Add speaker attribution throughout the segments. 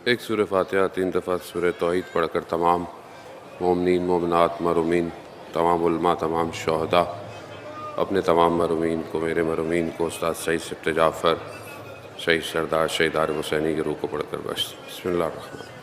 Speaker 1: ایک سورہ فاتحہ 3 دفعہ سورہ توحید پڑھ کر تمام مومنین مومنات مرحومین، تمام علماء، تمام شہداء، اپنے تمام مرحومین کو، میرے مرحومین کو، استاد سعید سبت جعفر، شہید سردار شہید عارف حسینی کی روح کو پڑھ کر بس بسم اللہ الرحمن الرحیم۔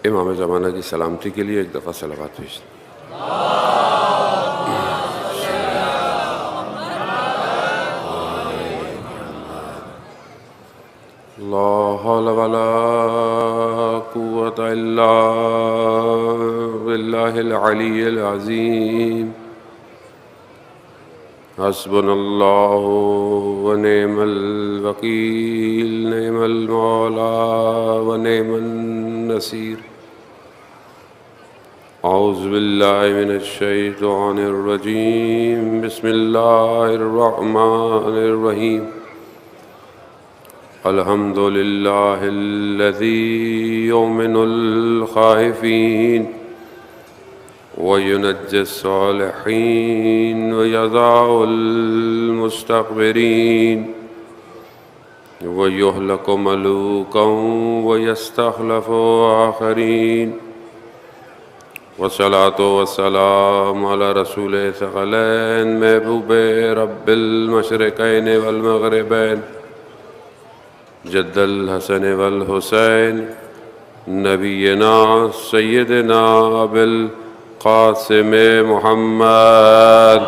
Speaker 1: امام زمانہ کی سلامتی کے لیے ایک دفعہ صلوات پیش۔ لا حول ولا قوة الا باللہ العلی العظیم۔ حسبنا اللہ ونعم الوکیل، نعم المولا ونعم النصیر۔ اعوذ باللہ من الشیطان الرجیم، بسم اللہ الرحمن الرحیم۔ الحمد للہ الذی یؤمن الخائفین وینجی الصالحین ویضع المستکبرین ویہلک ملوکا ویستخلف آخرین۔ والصلاة والسلام علی رسول ثقلین، محبوب رب المشرقین والمغربین، جد الحسن والحسین، نبینا سیدنا بالقاسم محمد۔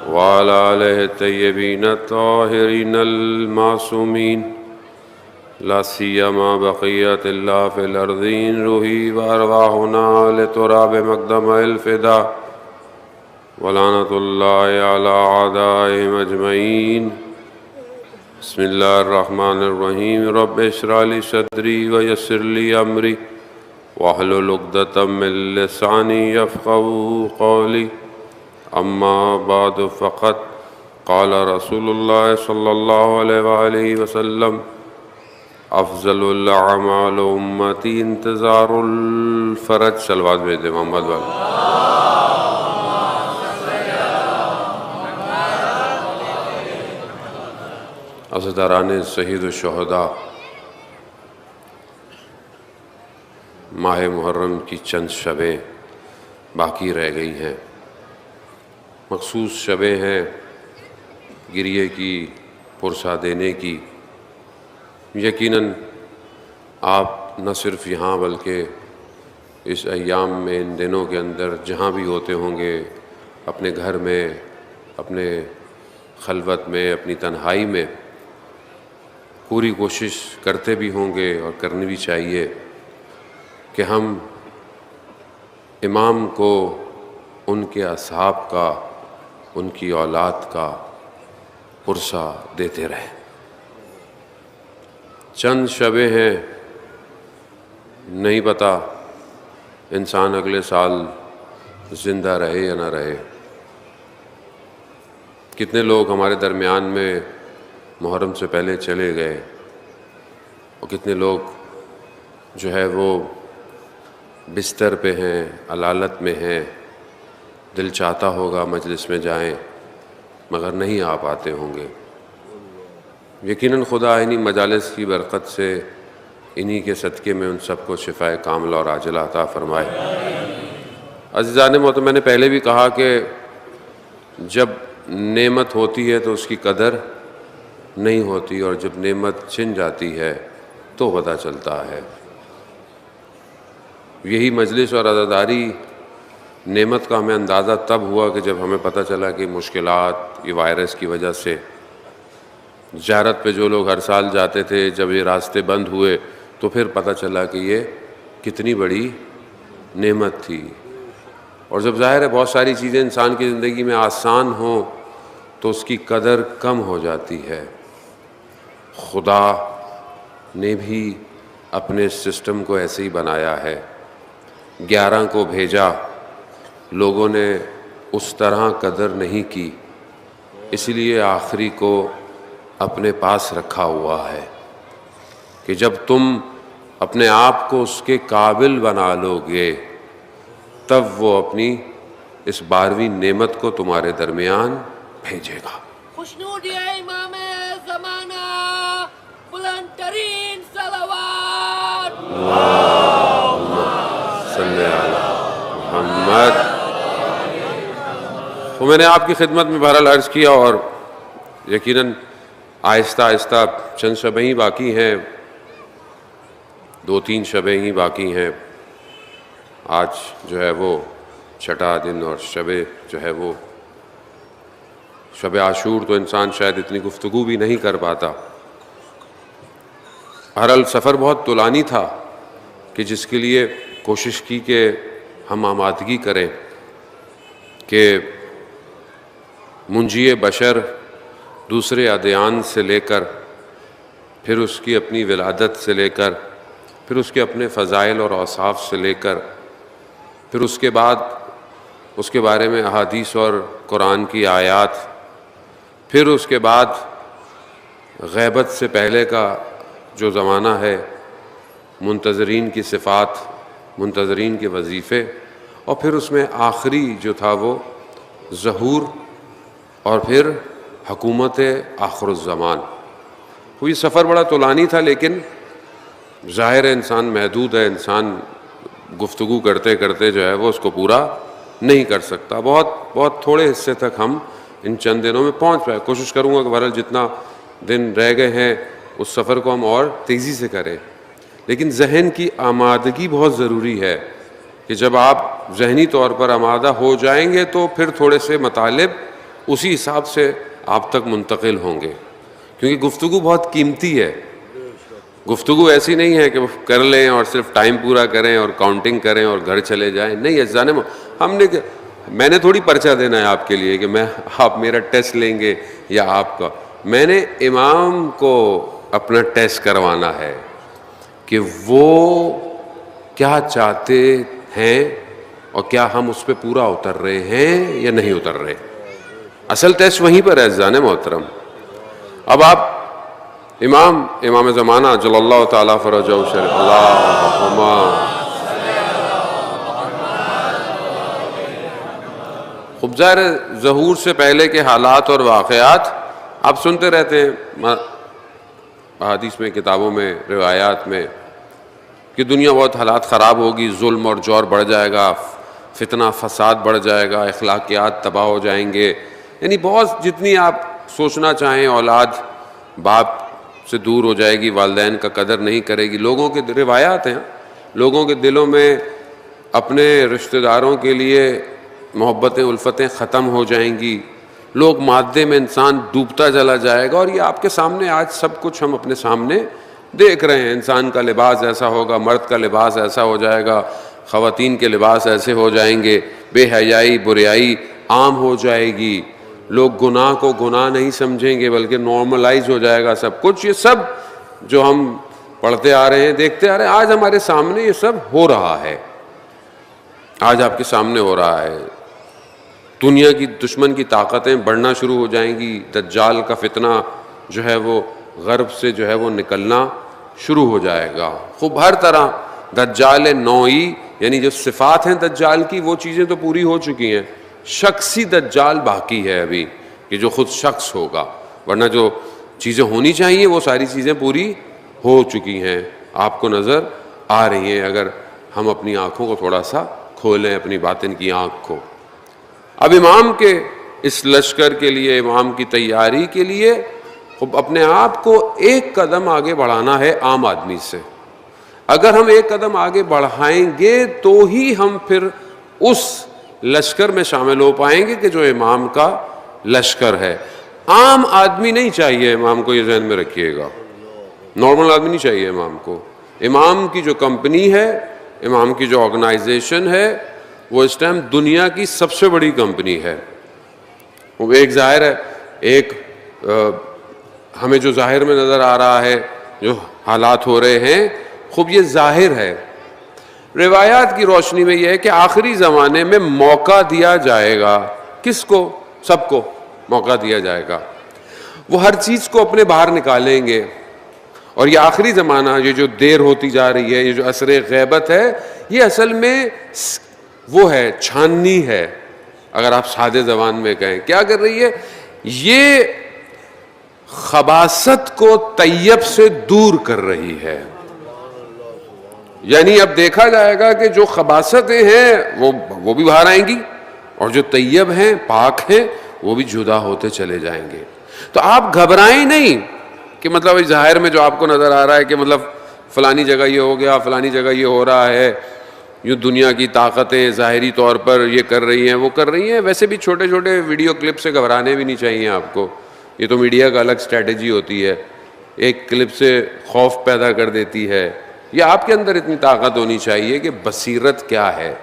Speaker 1: وعلى آلہ الطیبین الطاہرین المعصومین، لا سیما بقیت اللہ فی الارضین، روحی وارواحنا لتراب مقدم الفدا، ولعنۃ اللہ علی اعدائہم اجمعین۔ بسم اللہ الرحمن الرحیم۔ رب اشرح لی صدری ویسر لی امری واحلل عقدۃ من لسانی یفقہوا قولی۔ اما بعد فقد قال رسول اللہ صلی اللہ علیہ وآلہ وسلم، افضل الاعمال امتی انتظار الفرج۔ صلوات بھیج دیں محمد والا۔ عزیزداران شہید الشہداء، ماہ محرم کی چند شبیں باقی رہ گئی ہیں، مخصوص شبیں ہیں گریے کی، پرسہ دینے کی۔ یقیناً آپ نہ صرف یہاں بلکہ اس ایام میں، ان دنوں کے اندر جہاں بھی ہوتے ہوں گے، اپنے گھر میں، اپنے خلوت میں، اپنی تنہائی میں پوری کوشش کرتے بھی ہوں گے، اور کرنی بھی چاہیے کہ ہم امام کو ان کے اصحاب کا، ان کی اولاد کا پرسہ دیتے رہیں۔ چند شبیں ہیں، نہیں پتہ انسان اگلے سال زندہ رہے یا نہ رہے۔ کتنے لوگ ہمارے درمیان میں محرم سے پہلے چلے گئے، اور کتنے لوگ جو ہے وہ بستر پہ ہیں، علالت میں ہیں، دل چاہتا ہوگا مجلس میں جائیں مگر نہیں آ پاتے ہوں گے۔ یقیناً خدا انہی مجالس کی برکت سے، انہی کے صدقے میں ان سب کو شفائے کاملہ اور عاجلہ عطا فرمائے۔ عزیزان محترم، میں نے پہلے بھی کہا کہ جب نعمت ہوتی ہے تو اس کی قدر نہیں ہوتی، اور جب نعمت چھن جاتی ہے تو پتہ چلتا ہے۔ یہی مجلس اور عزاداری نعمت کا ہمیں اندازہ تب ہوا کہ جب ہمیں پتہ چلا کہ مشکلات یہ وائرس کی وجہ سے، زیارت پہ جو لوگ ہر سال جاتے تھے، جب یہ راستے بند ہوئے تو پھر پتہ چلا کہ یہ کتنی بڑی نعمت تھی۔ اور جب ظاہر ہے بہت ساری چیزیں انسان کی زندگی میں آسان ہوں تو اس کی قدر کم ہو جاتی ہے۔ خدا نے بھی اپنے سسٹم کو ایسے ہی بنایا ہے، 11 کو بھیجا، لوگوں نے اس طرح قدر نہیں کی، اس لیے آخری کو اپنے پاس رکھا ہوا ہے کہ جب تم اپنے آپ کو اس کے قابل بنا لو گے تب وہ اپنی اس 12ویں نعمت کو تمہارے درمیان بھیجے گا۔
Speaker 2: خوشنودی ہے امام زمانہ، بلند ترین صلوات،
Speaker 1: صلی علی محمد۔ تو میں نے آپ کی خدمت میں بہرحال عرض کیا، اور یقیناً آہستہ آہستہ چند شبیں ہی باقی ہیں، 2-3 شبیں ہی باقی ہیں۔ آج جو ہے وہ 6واں دن، اور شب جو ہے وہ شب عاشور، تو انسان شاید اتنی گفتگو بھی نہیں کر پاتا۔ بہرحال سفر بہت طولانی تھا کہ جس کے لیے کوشش کی کہ ہم آمادگی کریں کہ منجی بشر دوسرے ادیان سے لے کر، پھر اس کی اپنی ولادت سے لے کر، پھر اس کے اپنے فضائل اور اوصاف سے لے کر، پھر اس کے بعد اس کے بارے میں احادیث اور قرآن کی آیات، پھر اس کے بعد غیبت سے پہلے کا جو زمانہ ہے، منتظرین کی صفات، منتظرین کے وظیفے، اور پھر اس میں آخری جو تھا وہ ظہور، اور پھر حکومت آخر الزمان۔ تو یہ سفر بڑا طولانی تھا، لیکن ظاہر ہے انسان محدود ہے، انسان گفتگو کرتے کرتے جو ہے وہ اس کو پورا نہیں کر سکتا۔ بہت تھوڑے حصے تک ہم ان چند دنوں میں پہنچ پائے۔ کوشش کروں گا کہ بہرحال جتنا دن رہ گئے ہیں اس سفر کو ہم اور تیزی سے کریں، لیکن ذہن کی آمادگی بہت ضروری ہے کہ جب آپ ذہنی طور پر آمادہ ہو جائیں گے تو پھر تھوڑے سے مطالب اسی حساب سے آپ تک منتقل ہوں گے، کیونکہ گفتگو بہت قیمتی ہے۔ گفتگو ایسی نہیں ہے کہ وہ کر لیں اور صرف ٹائم پورا کریں اور کاؤنٹنگ کریں اور گھر چلے جائیں۔ نہیں عزیزان، میں نے تھوڑی پرچہ دینا ہے آپ کے لیے کہ آپ میرا ٹیسٹ لیں گے یا آپ کا، میں نے امام کو اپنا ٹیسٹ کروانا ہے کہ وہ کیا چاہتے ہیں اور کیا ہم اس پہ پورا اتر رہے ہیں یا نہیں اتر رہے۔ اصل ٹیسٹ وہیں پر ہے عزیزان محترم۔ اب آپ امام زمانہ جل اللہ تعالیٰ فرجہ شریف، اللہم خوب ظاہر ظہور سے پہلے کے حالات اور واقعات آپ سنتے رہتے ہیں احادیث میں، کتابوں میں، روایات میں، کہ دنیا بہت حالات خراب ہوگی، ظلم اور جور بڑھ جائے گا، فتنہ فساد بڑھ جائے گا، اخلاقیات تباہ ہو جائیں گے، یعنی بہت جتنی آپ سوچنا چاہیں، اولاد باپ سے دور ہو جائے گی، والدین کا قدر نہیں کرے گی، لوگوں کے روایات ہیں، لوگوں کے دلوں میں اپنے رشتہ داروں کے لیے محبتیں الفتیں ختم ہو جائیں گی، لوگ مادے میں انسان ڈوبتا چلا جائے گا، اور یہ آپ کے سامنے آج سب کچھ ہم اپنے سامنے دیکھ رہے ہیں۔ انسان کا لباس ایسا ہوگا، مرد کا لباس ایسا ہو جائے گا، خواتین کے لباس ایسے ہو جائیں گے، بے حیائی بریائی عام ہو جائے گی، لوگ گناہ کو گناہ نہیں سمجھیں گے بلکہ نارملائز ہو جائے گا سب کچھ۔ یہ سب جو ہم پڑھتے آ رہے ہیں، دیکھتے آ رہے ہیں، آج ہمارے سامنے یہ سب ہو رہا ہے، آج آپ کے سامنے ہو رہا ہے۔ دنیا کی دشمن کی طاقتیں بڑھنا شروع ہو جائیں گی، دجال کا فتنہ جو ہے وہ غرب سے جو ہے وہ نکلنا شروع ہو جائے گا۔ خوب ہر طرح دجال نوعی، یعنی جو صفات ہیں دجال کی وہ چیزیں تو پوری ہو چکی ہیں، شخصی دجال باقی ہے ابھی کہ جو خود شخص ہوگا، ورنہ جو چیزیں ہونی چاہیے وہ ساری چیزیں پوری ہو چکی ہیں، آپ کو نظر آ رہی ہیں اگر ہم اپنی آنکھوں کو تھوڑا سا کھولیں، اپنی باطن کی آنکھ کو۔ اب امام کے اس لشکر کے لیے، امام کی تیاری کے لیے اپنے آپ کو ایک قدم آگے بڑھانا ہے عام آدمی سے۔ اگر ہم ایک قدم آگے بڑھائیں گے تو ہی ہم پھر اس لشکر میں شامل ہو پائیں گے کہ جو امام کا لشکر ہے۔ عام آدمی نہیں چاہیے امام کو، یہ ذہن میں رکھیے گا، نارمل آدمی نہیں چاہیے امام کو۔ امام کی جو کمپنی ہے، امام کی جو آرگنائزیشن ہے، وہ اس ٹائم دنیا کی سب سے بڑی کمپنی ہے۔ وہ ایک ظاہر ہے ایک ہمیں جو ظاہر میں نظر آ رہا ہے، جو حالات ہو رہے ہیں، خوب یہ ظاہر ہے۔ روایات کی روشنی میں یہ ہے کہ آخری زمانے میں موقع دیا جائے گا، کس کو؟ سب کو موقع دیا جائے گا، وہ ہر چیز کو اپنے باہر نکالیں گے، اور یہ آخری زمانہ، یہ جو دیر ہوتی جا رہی ہے، یہ جو عصر غیبت ہے، یہ اصل میں وہ ہے، چھاننی ہے، اگر آپ سادے زبان میں کہیں۔ کیا کر رہی ہے؟ یہ خباثت کو طیب سے دور کر رہی ہے، یعنی اب دیکھا جائے گا کہ جو خباثتیں ہیں وہ بھی باہر آئیں گی، اور جو طیب ہیں، پاک ہیں، وہ بھی جدا ہوتے چلے جائیں گے۔ تو آپ گھبرائیں نہیں کہ مطلب ظاہر میں جو آپ کو نظر آ رہا ہے کہ مطلب فلانی جگہ یہ ہو گیا، فلانی جگہ یہ ہو رہا ہے، یوں دنیا کی طاقتیں ظاہری طور پر یہ کر رہی ہیں، وہ کر رہی ہیں۔ ویسے بھی چھوٹے چھوٹے ویڈیو کلپ سے گھبرانے بھی نہیں چاہیے آپ کو، یہ تو میڈیا کا الگ اسٹریٹجی ہوتی ہے، ایک کلپ سے خوف پیدا کر دیتی ہے۔ یہ آپ کے اندر اتنی طاقت ہونی چاہیے کہ بصیرت کیا ہے۔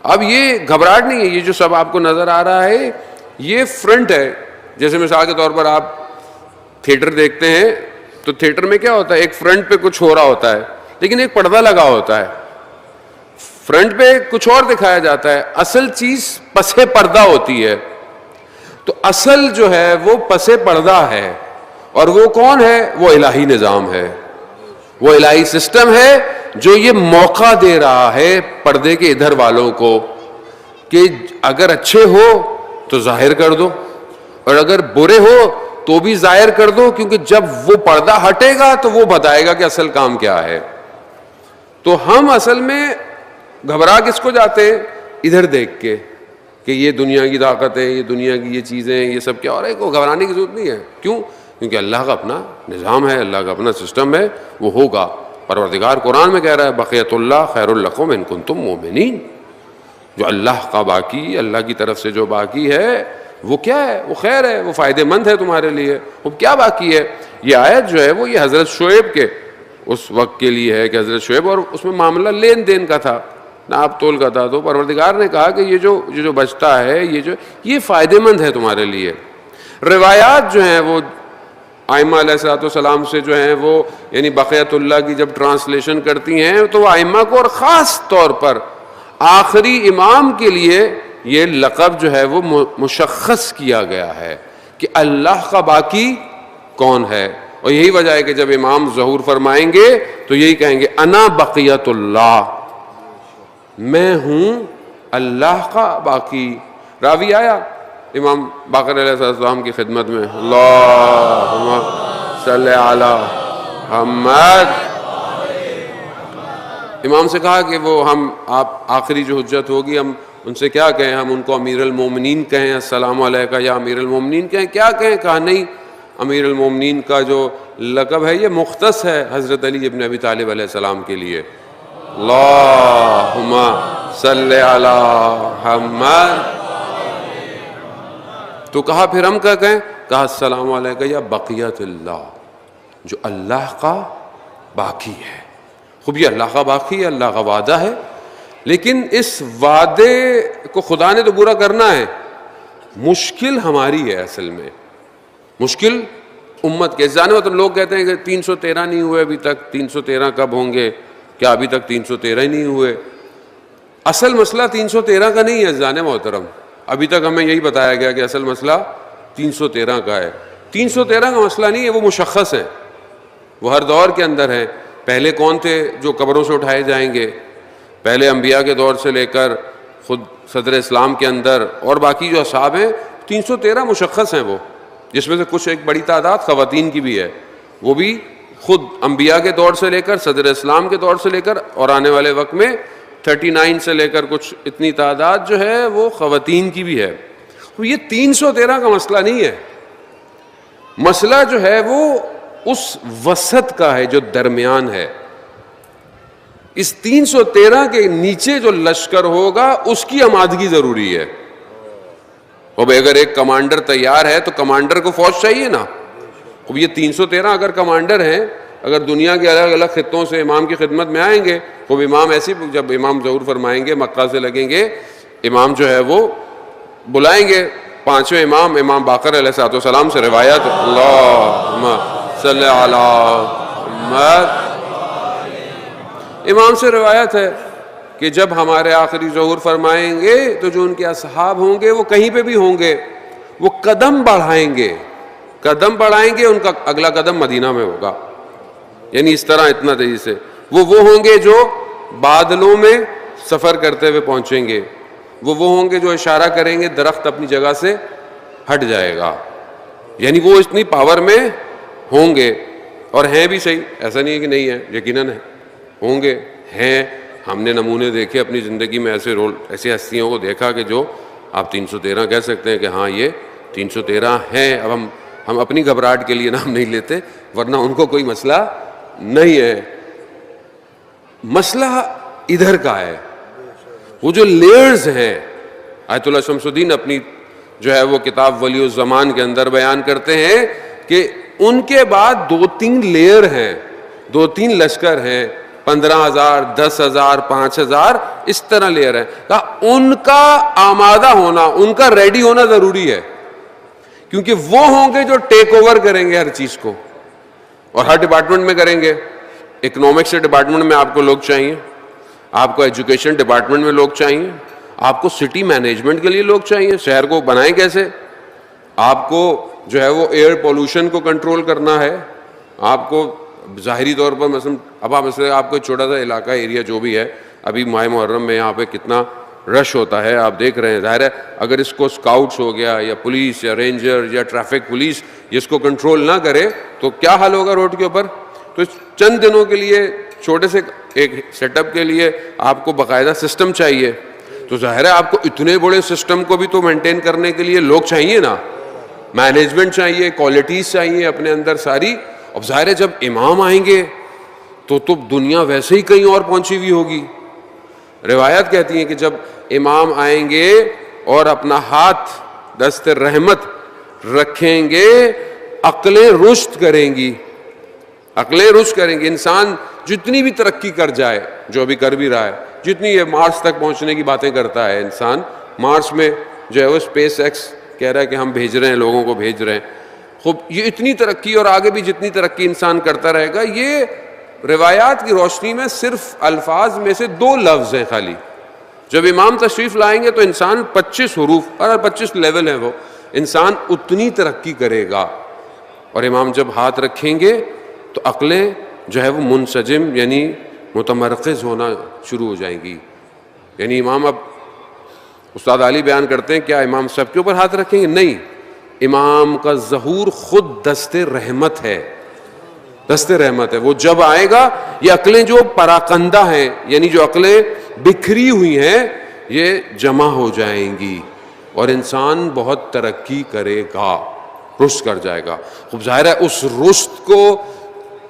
Speaker 1: اب یہ گھبراہٹ نہیں ہے، یہ جو سب آپ کو نظر آ رہا ہے یہ فرنٹ ہے۔ جیسے مثال کے طور پر آپ تھیٹر دیکھتے ہیں تو تھیٹر میں کیا ہوتا ہے، ایک فرنٹ پہ کچھ ہو رہا ہوتا ہے لیکن ایک پردہ لگا ہوتا ہے، فرنٹ پہ کچھ اور دکھایا جاتا ہے، اصل چیز پس پردہ ہوتی ہے۔ تو اصل جو ہے وہ پس پردہ ہے، اور وہ کون ہے؟ وہ الہی نظام ہے، وہ الہی سسٹم ہے جو یہ موقع دے رہا ہے پردے کے ادھر والوں کو کہ اگر اچھے ہو تو ظاہر کر دو، اور اگر برے ہو تو بھی ظاہر کر دو، کیونکہ جب وہ پردہ ہٹے گا تو وہ بتائے گا کہ اصل کام کیا ہے۔ تو ہم اصل میں گھبرا کس کو جاتے ہیں؟ ادھر دیکھ کے کہ یہ دنیا کی طاقت ہے، یہ دنیا کی یہ چیزیں، یہ سب کیا ہو رہا ہے، کو گھبرانے کی ضرورت نہیں ہے۔ کیوں؟ کیونکہ اللہ کا اپنا نظام ہے، اللہ کا اپنا سسٹم ہے، وہ ہوگا۔ پروردگار قرآن میں کہہ رہا ہے بقیت اللہ خیر لکم ان کنتم مؤمنین، جو اللہ کا باقی، اللہ کی طرف سے جو باقی ہے وہ کیا ہے؟ وہ خیر ہے، وہ فائدہ مند ہے تمہارے لیے۔ وہ کیا باقی ہے؟ یہ آیت جو ہے وہ یہ حضرت شعیب کے اس وقت کے لیے ہے کہ حضرت شعیب، اور اس میں معاملہ لین دین کا تھا، ناپ تول کا تھا، تو پروردگار نے کہا کہ یہ جو بچتا ہے، یہ فائدہ مند ہے تمہارے لیے۔ روایات جو ہیں وہ ائمہ علیہ الصلوۃ والسلام سے جو ہیں وہ یعنی بقیت اللہ کی جب ٹرانسلیشن کرتی ہیں تو وہ ائمہ کو اور خاص طور پر آخری امام کے لیے یہ لقب جو ہے وہ مشخص کیا گیا ہے کہ اللہ کا باقی کون ہے۔ اور یہی وجہ ہے کہ جب امام ظہور فرمائیں گے تو یہی کہیں گے انا بقیت اللہ، میں ہوں اللہ کا باقی۔ راوی آیا امام باقر علیہ السلام کی خدمت میں، اللہم صلی علی محمد، امام سے کہا کہ وہ آپ آخری جو حجت ہوگی ہم ان سے کیا کہیں؟ ہم ان کو امیر المومنین کہیں، السلام علیکہ یا امیر المومنین کہیں، کیا کہیں؟ کہا نہیں، امیر المومنین کا جو لقب ہے یہ مختص ہے حضرت علی ابن ابی طالب علیہ السلام کے لیے، اللہم صلی علی محمد۔ تو کہا پھر ہم کیا کہیں؟ کہا السلام علیکہ یا بقیت اللہ، جو اللہ کا باقی ہے۔ خوب یہ اللہ کا باقی ہے، اللہ کا وعدہ ہے، لیکن اس وعدے کو خدا نے تو پورا کرنا ہے، مشکل ہماری ہے، اصل میں مشکل امت کے جانے میں۔ تو لوگ کہتے ہیں کہ 313 نہیں ہوئے ابھی تک، 313 کب ہوں گے؟ کیا ابھی تک 313 ہی نہیں ہوئے؟ اصل مسئلہ 313 کا نہیں ہے جانے محترم، ابھی تک ہمیں یہی بتایا گیا کہ اصل مسئلہ 313 کا ہے۔ 313 کا مسئلہ نہیں ہے، وہ مشخص ہے، وہ ہر دور کے اندر ہے۔ پہلے کون تھے جو قبروں سے اٹھائے جائیں گے؟ پہلے انبیاء کے دور سے لے کر خود صدر اسلام کے اندر اور باقی جو اصحاب ہیں، 313 مشخص ہیں وہ، جس میں سے کچھ ایک بڑی تعداد خواتین کی بھی ہے، وہ بھی خود انبیاء کے دور سے لے کر صدر اسلام کے دور سے لے کر اور آنے والے وقت میں 39 سے لے کر کچھ اتنی تعداد جو ہے وہ خواتین کی بھی ہے۔ یہ 313 کا مسئلہ نہیں ہے، مسئلہ جو ہے وہ اس وسط کا ہے جو درمیان ہے۔ اس 313 کے نیچے جو لشکر ہوگا اس کی آمادگی ضروری ہے۔ اب اگر ایک کمانڈر تیار ہے تو کمانڈر کو فوج چاہیے نا۔ اب یہ 313 اگر کمانڈر ہیں، اگر دنیا کے الگ الگ خطوں سے امام کی خدمت میں آئیں گے، وہ امام ایسی جب امام ظہور فرمائیں گے مکہ سے لگیں گے، امام جو ہے وہ بلائیں گے پانچویں امام امام باقر علیہ الصلوۃ والسلام سے روایت، اللہم صلی علی محمد، امام سے روایت ہے کہ جب ہمارے آخری ظہور فرمائیں گے تو جو ان کے اصحاب ہوں گے وہ کہیں پہ بھی ہوں گے، وہ قدم بڑھائیں گے، ان کا اگلا قدم مدینہ میں ہوگا، یعنی اس طرح اتنا تیزی سے وہ ہوں گے جو بادلوں میں سفر کرتے ہوئے پہنچیں گے، وہ ہوں گے جو اشارہ کریں گے درخت اپنی جگہ سے ہٹ جائے گا، یعنی وہ اتنی پاور میں ہوں گے، اور ہیں بھی صحیح، ایسا نہیں ہے کہ نہیں ہے، یقیناً ہوں گے، ہیں، ہم نے نمونے دیکھے اپنی زندگی میں، ایسے ہستیوں کو دیکھا کہ جو آپ 313 کہہ سکتے ہیں کہ ہاں یہ 313 ہیں۔ اب ہم اپنی گھبراہٹ کے لیے نام نہیں لیتے، ورنہ ان کو کوئی مسئلہ نہیں ہے، مسئلہ ادھر کا ہے، وہ جو لیئرز ہیں، آیت اللہ شمس الدین اپنی جو ہے وہ کتاب ولی الزمان کے اندر بیان کرتے ہیں کہ ان کے بعد 2-3 لیئر ہیں، 2-3 لشکر ہیں، 15,000 10,000 5,000 اس طرح لیئر ہیں، ان کا آمادہ ہونا، ان کا ریڈی ہونا ضروری ہے، کیونکہ وہ ہوں گے جو ٹیک اوور کریں گے ہر چیز کو، اور ہر ڈپارٹمنٹ میں کریں گے۔ اکنامکس کے ڈپارٹمنٹ میں آپ کو لوگ چاہیے، آپ کو ایجوکیشن ڈپارٹمنٹ میں لوگ چاہیے، آپ کو سٹی مینجمنٹ کے لیے لوگ چاہیے، شہر کو بنائیں کیسے، آپ کو جو ہے وہ ایئر پولوشن کو کنٹرول کرنا ہے، آپ کو ظاہری طور پر مثلا آپ کو چھوٹا سا علاقہ ایریا جو بھی ہے، ابھی ماہ محرم میں یہاں پہ کتنا رش ہوتا ہے آپ دیکھ رہے ہیں، ظاہر ہے اگر اس کو اسکاؤٹس ہو گیا یا پولیس یا رینجر یا ٹریفک پولیس اس کو کنٹرول نہ کرے تو کیا حال ہوگا روڈ کے اوپر۔ تو چند دنوں کے لیے چھوٹے سے ایک سیٹ اپ کے لیے آپ کو باقاعدہ سسٹم چاہیے، تو ظاہر ہے آپ کو اتنے بڑے سسٹم کو بھی تو مینٹین کرنے کے لیے لوگ چاہیے نا، مینجمنٹ چاہیے، کوالٹیز چاہیے اپنے اندر ساری۔ اب ظاہر ہے جب امام آئیں گے تو دنیا ویسے ہی کہیں اور پہنچی ہوئی ہوگی۔ روایت کہتی ہیں کہ جب امام آئیں گے اور اپنا ہاتھ دست رحمت رکھیں گے، عقلیں رشد کریں گی، انسان جتنی بھی ترقی کر جائے، جو بھی کر بھی رہا ہے، جتنی یہ مارس تک پہنچنے کی باتیں کرتا ہے انسان، مارس میں جو ہے وہ اسپیس ایکس کہہ رہا ہے کہ ہم بھیج رہے ہیں، لوگوں کو بھیج رہے ہیں، خوب یہ اتنی ترقی اور آگے بھی جتنی ترقی انسان کرتا رہے گا، یہ روایات کی روشنی میں صرف الفاظ میں سے 2 لفظ ہیں خالی۔ جب امام تشریف لائیں گے تو انسان 25 حروف اور 25 لیول ہیں، وہ انسان اتنی ترقی کرے گا، اور امام جب ہاتھ رکھیں گے تو عقلیں جو ہے وہ منسجم یعنی متمرکز ہونا شروع ہو جائیں گی۔ یعنی امام، اب استاد علی بیان کرتے ہیں کیا امام سب کے اوپر ہاتھ رکھیں گے؟ نہیں، امام کا ظہور خود دست رحمت ہے، وہ جب آئے گا یہ عقلیں جو پراکندہ ہیں، یعنی جو عقلیں بکھری ہوئی ہیں، یہ جمع ہو جائیں گی اور انسان بہت ترقی کرے گا، رشد کر جائے گا۔ خوب ظاہر ہے اس رشد کو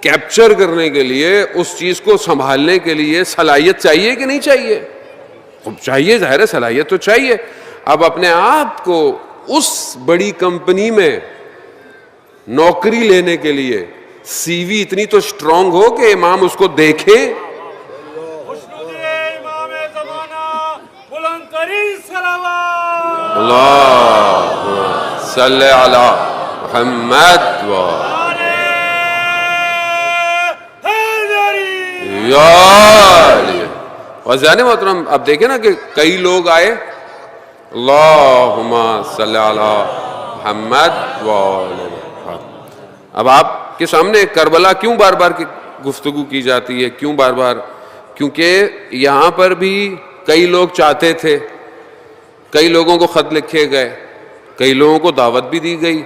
Speaker 1: کیپچر کرنے کے لیے، اس چیز کو سنبھالنے کے لیے صلاحیت چاہیے کہ نہیں چاہیے؟ خوب چاہیے، ظاہر ہے صلاحیت تو چاہیے۔ اب اپنے آپ کو اس بڑی کمپنی میں نوکری لینے کے لیے سی وی اتنی تو سٹرونگ ہو کہ امام اس کو دیکھے۔ اللہم صلی علی محمد وزیان محترم، اب دیکھیں نا کہ کئی لوگ آئے، اللہم صلی علی محمد اب آپ کے سامنے کربلا کیوں بار بار گفتگو کی جاتی ہے، کیوں بار بار؟ کیونکہ یہاں پر بھی کئی لوگ چاہتے تھے، کئی لوگوں کو خط لکھے گئے، کئی لوگوں کو دعوت بھی دی گئی،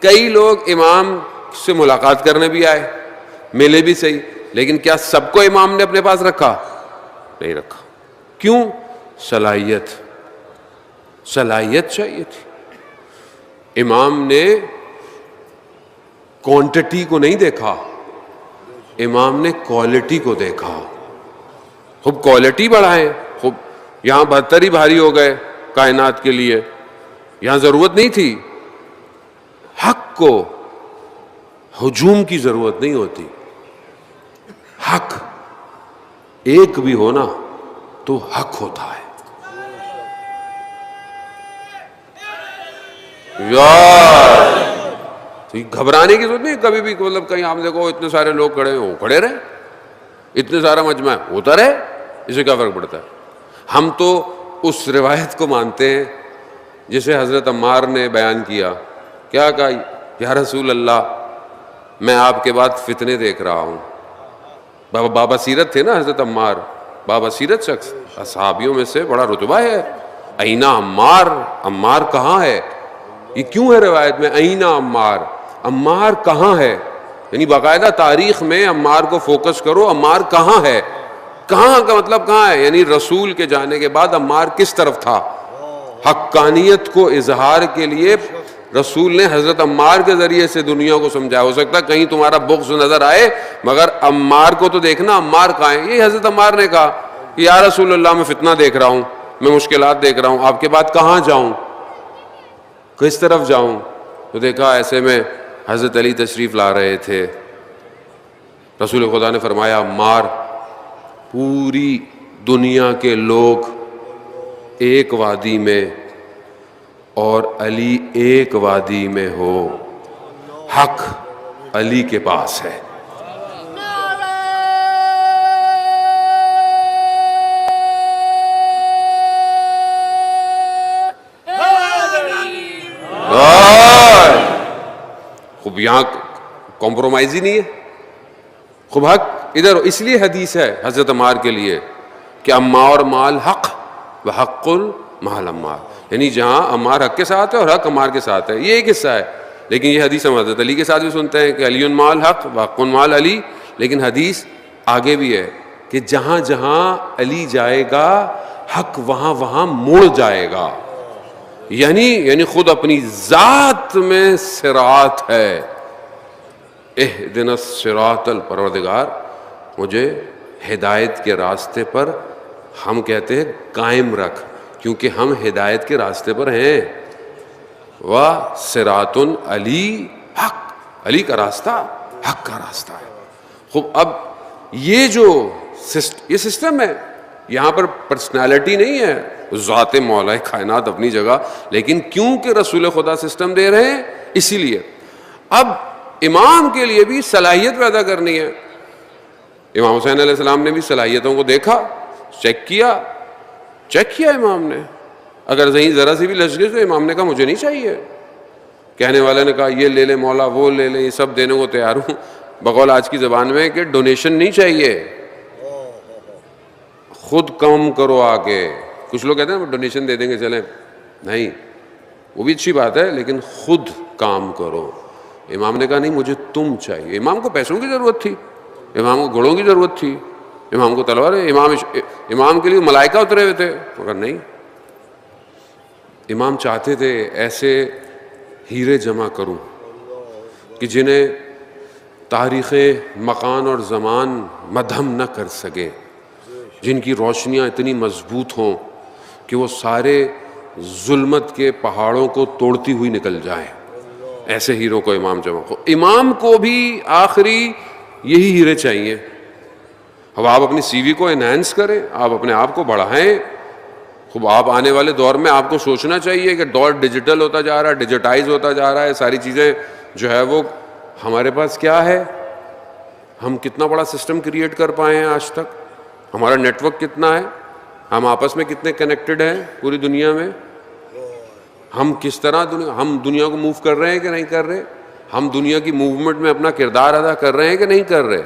Speaker 1: کئی لوگ امام سے ملاقات کرنے بھی آئے، ملے بھی صحیح، لیکن کیا سب کو امام نے اپنے پاس رکھا؟ نہیں رکھا۔ کیوں؟ صلاحیت چاہیے تھی۔ امام نے کوانٹٹی کو نہیں دیکھا، امام نے کوالٹی کو دیکھا۔ خوب کوالٹی بڑھائیں، خوب یہاں 72 ہی بھاری ہو گئے کائنات کے لیے، یہاں ضرورت نہیں تھی۔ حق کو ہجوم کی ضرورت نہیں ہوتی، حق ایک بھی ہونا تو حق ہوتا ہے۔ یار تو یہ گھبرانے کی ضرورت نہیں. کبھی بھی مطلب کہیں آپ دیکھو اتنے سارے لوگ کھڑے ہیں، وہ کھڑے رہے، اتنے سارا مجمع ہوتا رہے، اسے کیا فرق پڑتا ہے. ہم تو اس روایت کو مانتے ہیں جسے حضرت عمار نے بیان کیا. کیا کہا؟ یا رسول اللہ میں آپ کے بعد فتنے دیکھ رہا ہوں. بابا سیرت تھے نا حضرت عمار، بابا سیرت شخص، اصحابیوں میں سے بڑا رتبہ ہے. اینا عمار، عمار کہاں ہے؟ یہ کیوں ہے روایت میں اینا عمار، عمار کہاں ہے؟ یعنی باقاعدہ تاریخ میں عمار کو فوکس کرو، عمار کہاں ہے. کہاں کا مطلب کہاں ہے؟ یعنی رسول کے جانے کے بعد عمار کس طرف تھا. حقانیت کو اظہار کے لیے رسول نے حضرت عمار کے ذریعے سے دنیا کو سمجھایا. ہو سکتا ہے کہیں تمہارا بغض نظر آئے مگر عمار کو تو دیکھنا، عمار کہاں ہے. یہ حضرت عمار نے کہا کہ یا رسول اللہ میں فتنہ دیکھ رہا ہوں، میں مشکلات دیکھ رہا ہوں، آپ کے بعد کہاں جاؤں، کس طرف جاؤں. تو دیکھا ایسے میں حضرت علی تشریف لا رہے تھے. رسول خدا نے فرمایا عمار پوری دنیا کے لوگ ایک وادی میں اور علی ایک وادی میں ہو، حق علی کے پاس ہے. خوب یہاں کمپرومائز ہی نہیں ہے، خوب حق ادھر. اس لیے حدیث ہے حضرت عمار کے لیے کہ عمار مال حق و حق المال عمار، یعنی جہاں عمار حق کے ساتھ ہے اور حق عمار کے ساتھ ہے. یہ ایک حصہ ہے. لیکن یہ حدیث ہم حضرت علی کے ساتھ بھی سنتے ہیں کہ علی مال حق و حق المال علی. لیکن حدیث آگے بھی ہے کہ جہاں جہاں علی جائے گا حق وہاں وہاں مڑ جائے گا. یعنی خود اپنی ذات میں صراط ہے. اہدنا الصراط الپروردگار مجھے ہدایت کے راستے پر، ہم کہتے ہیں قائم رکھ، کیونکہ ہم ہدایت کے راستے پر ہیں. وصراط علی حق، علی کا راستہ حق کا راستہ ہے. خوب اب یہ جو سسٹم ہے، یہاں پر پرسنالٹی نہیں ہے، ذات مولا کائنات اپنی جگہ، لیکن کیونکہ رسول خدا سسٹم دے رہے ہیں اسی لیے اب امام کے لیے بھی صلاحیت پیدا کرنی ہے. امام حسین علیہ السلام نے بھی صلاحیتوں کو دیکھا، چیک کیا امام نے. اگر ذہن ذرا سی بھی لچ گئی تو امام نے کہا مجھے نہیں چاہیے. کہنے والے نے کہا یہ لے لے مولا، وہ لے لے، یہ سب دینے کو تیار ہوں. بقول آج کی زبان میں کہ ڈونیشن نہیں چاہیے، خود کم کرو آگے. کچھ لوگ کہتے ہیں ڈونیشن دے دیں گے چلیں، نہیں، وہ بھی اچھی بات ہے لیکن خود کام کرو. امام نے کہا نہیں مجھے تم چاہیے. امام کو پیسوں کی ضرورت تھی، امام کو گھوڑوں کی ضرورت تھی، امام کو تلوار، امام کے لیے ملائکہ اترے ہوئے تھے، مگر نہیں. امام چاہتے تھے ایسے ہیرے جمع کروں کہ جنہیں تاریخ مکان اور زمان مدھم نہ کر سکے، جن کی روشنیاں اتنی مضبوط ہوں کہ وہ سارے ظلمت کے پہاڑوں کو توڑتی ہوئی نکل جائیں. ایسے ہیروں کو امام جمع ہو. امام کو بھی آخری یہی ہیرے چاہیے. اب آپ اپنی سی وی کو انہینس کریں، آپ اپنے آپ کو بڑھائیں. خوب آپ آنے والے دور میں آپ کو سوچنا چاہیے کہ دور ڈیجیٹل ہوتا جا رہا ہے، ڈیجیٹائز ہوتا جا رہا ہے. ساری چیزیں جو ہے وہ ہمارے پاس کیا ہے، ہم کتنا بڑا سسٹم کریٹ کر پائے ہیں آج تک، ہمارا نیٹ ورک کتنا ہے، ہم آپس میں کتنے کنیکٹڈ ہیں پوری دنیا میں، ہم کس طرح ہم دنیا کو موو کر رہے ہیں کہ نہیں کر رہے، ہم دنیا کی موومنٹ میں اپنا کردار ادا کر رہے ہیں کہ نہیں کر رہے.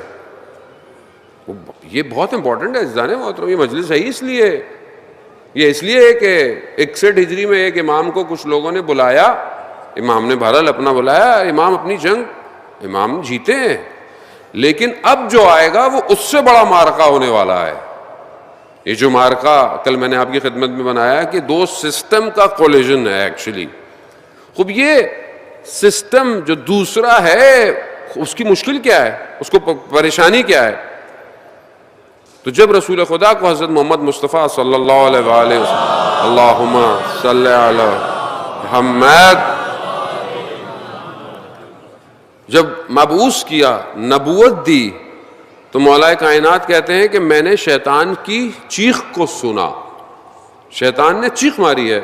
Speaker 1: یہ بہت امپورٹنٹ ہے عزیزان محترم. یہ مجلس ہے اس لیے کہ 61 ہجری میں ایک امام کو کچھ لوگوں نے بلایا، امام نے بہرحال اپنا بلایا، امام اپنی جنگ امام جیتے ہیں، لیکن اب جو آئے گا وہ اس سے بڑا معرکہ ہونے والا ہے. یہ جو معرکہ کل میں نے آپ کی خدمت میں بنایا کہ دو سسٹم کا کولیجن ہے ایکچولی. خوب یہ سسٹم جو دوسرا ہے اس کی مشکل کیا ہے، اس کو پریشانی کیا ہے. تو جب رسول خدا کو حضرت محمد مصطفیٰ صلی اللہ علیہ وآلہ وسلم اللہم صلی علی محمد جب مبعوث کیا، نبوت دی، تو مولا کائنات کہتے ہیں کہ میں نے شیطان کی چیخ کو سنا. شیطان نے چیخ ماری ہے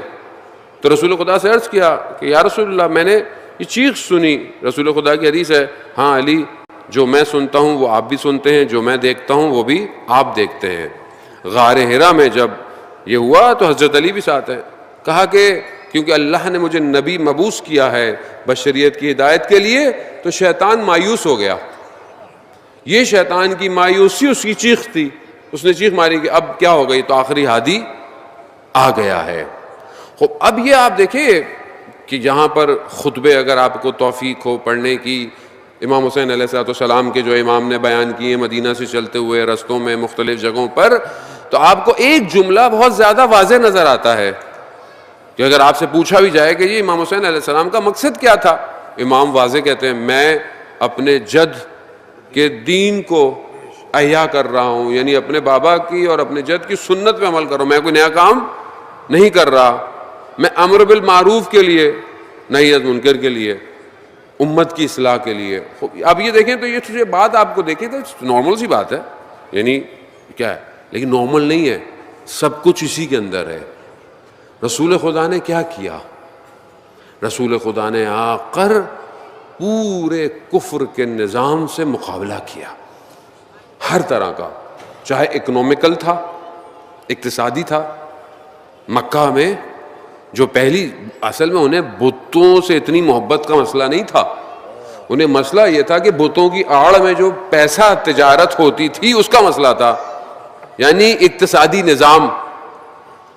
Speaker 1: تو رسول خدا سے عرض کیا کہ یا رسول اللہ میں نے یہ چیخ سنی. رسول خدا کی حدیث ہے ہاں علی جو میں سنتا ہوں وہ آپ بھی سنتے ہیں, جو میں دیکھتا ہوں وہ بھی آپ دیکھتے ہیں. غار حرا میں جب یہ ہوا تو حضرت علی بھی ساتھ ہیں. کہا کہ کیونکہ اللہ نے مجھے نبی مبعوث کیا ہے بشریت کی ہدایت کے لیے, تو شیطان مایوس ہو گیا. یہ شیطان کی مایوسی اس کی چیخ تھی, اس نے چیخ ماری کہ اب کیا ہو گئی, تو آخری ہادی آ گیا ہے. اب یہ آپ دیکھیں کہ جہاں پر خطبے اگر آپ کو توفیق ہو پڑھنے کی, امام حسین علیہ السلام کے جو امام نے بیان کیے مدینہ سے چلتے ہوئے رستوں میں مختلف جگہوں پر, تو آپ کو ایک جملہ بہت زیادہ واضح نظر آتا ہے کہ اگر آپ سے پوچھا بھی جائے کہ یہ امام حسین علیہ السلام کا مقصد کیا تھا, امام واضح کہتے ہیں میں اپنے جد کے دین کو احیا کر رہا ہوں, یعنی اپنے بابا کی اور اپنے جد کی سنت پہ عمل کر رہا ہوں. میں کوئی نیا کام نہیں کر رہا, میں امر بالمعروف کے لیے نہی از منکر کے لیے, امت کی اصلاح کے لیے. اب یہ دیکھیں تو یہ بات آپ کو دیکھیں تو نارمل سی بات ہے, یعنی کیا ہے, لیکن نارمل نہیں ہے, سب کچھ اسی کے اندر ہے. رسول خدا نے کیا کیا, رسول خدا نے آ کر پورے کفر کے نظام سے مقابلہ کیا, ہر طرح کا, چاہے اکنومیکل تھا, اقتصادی تھا. مکہ میں جو پہلی اصل میں انہیں بتوں سے اتنی محبت کا مسئلہ نہیں تھا, انہیں مسئلہ یہ تھا کہ بتوں کی آڑ میں جو پیسہ تجارت ہوتی تھی اس کا مسئلہ تھا, یعنی اقتصادی نظام,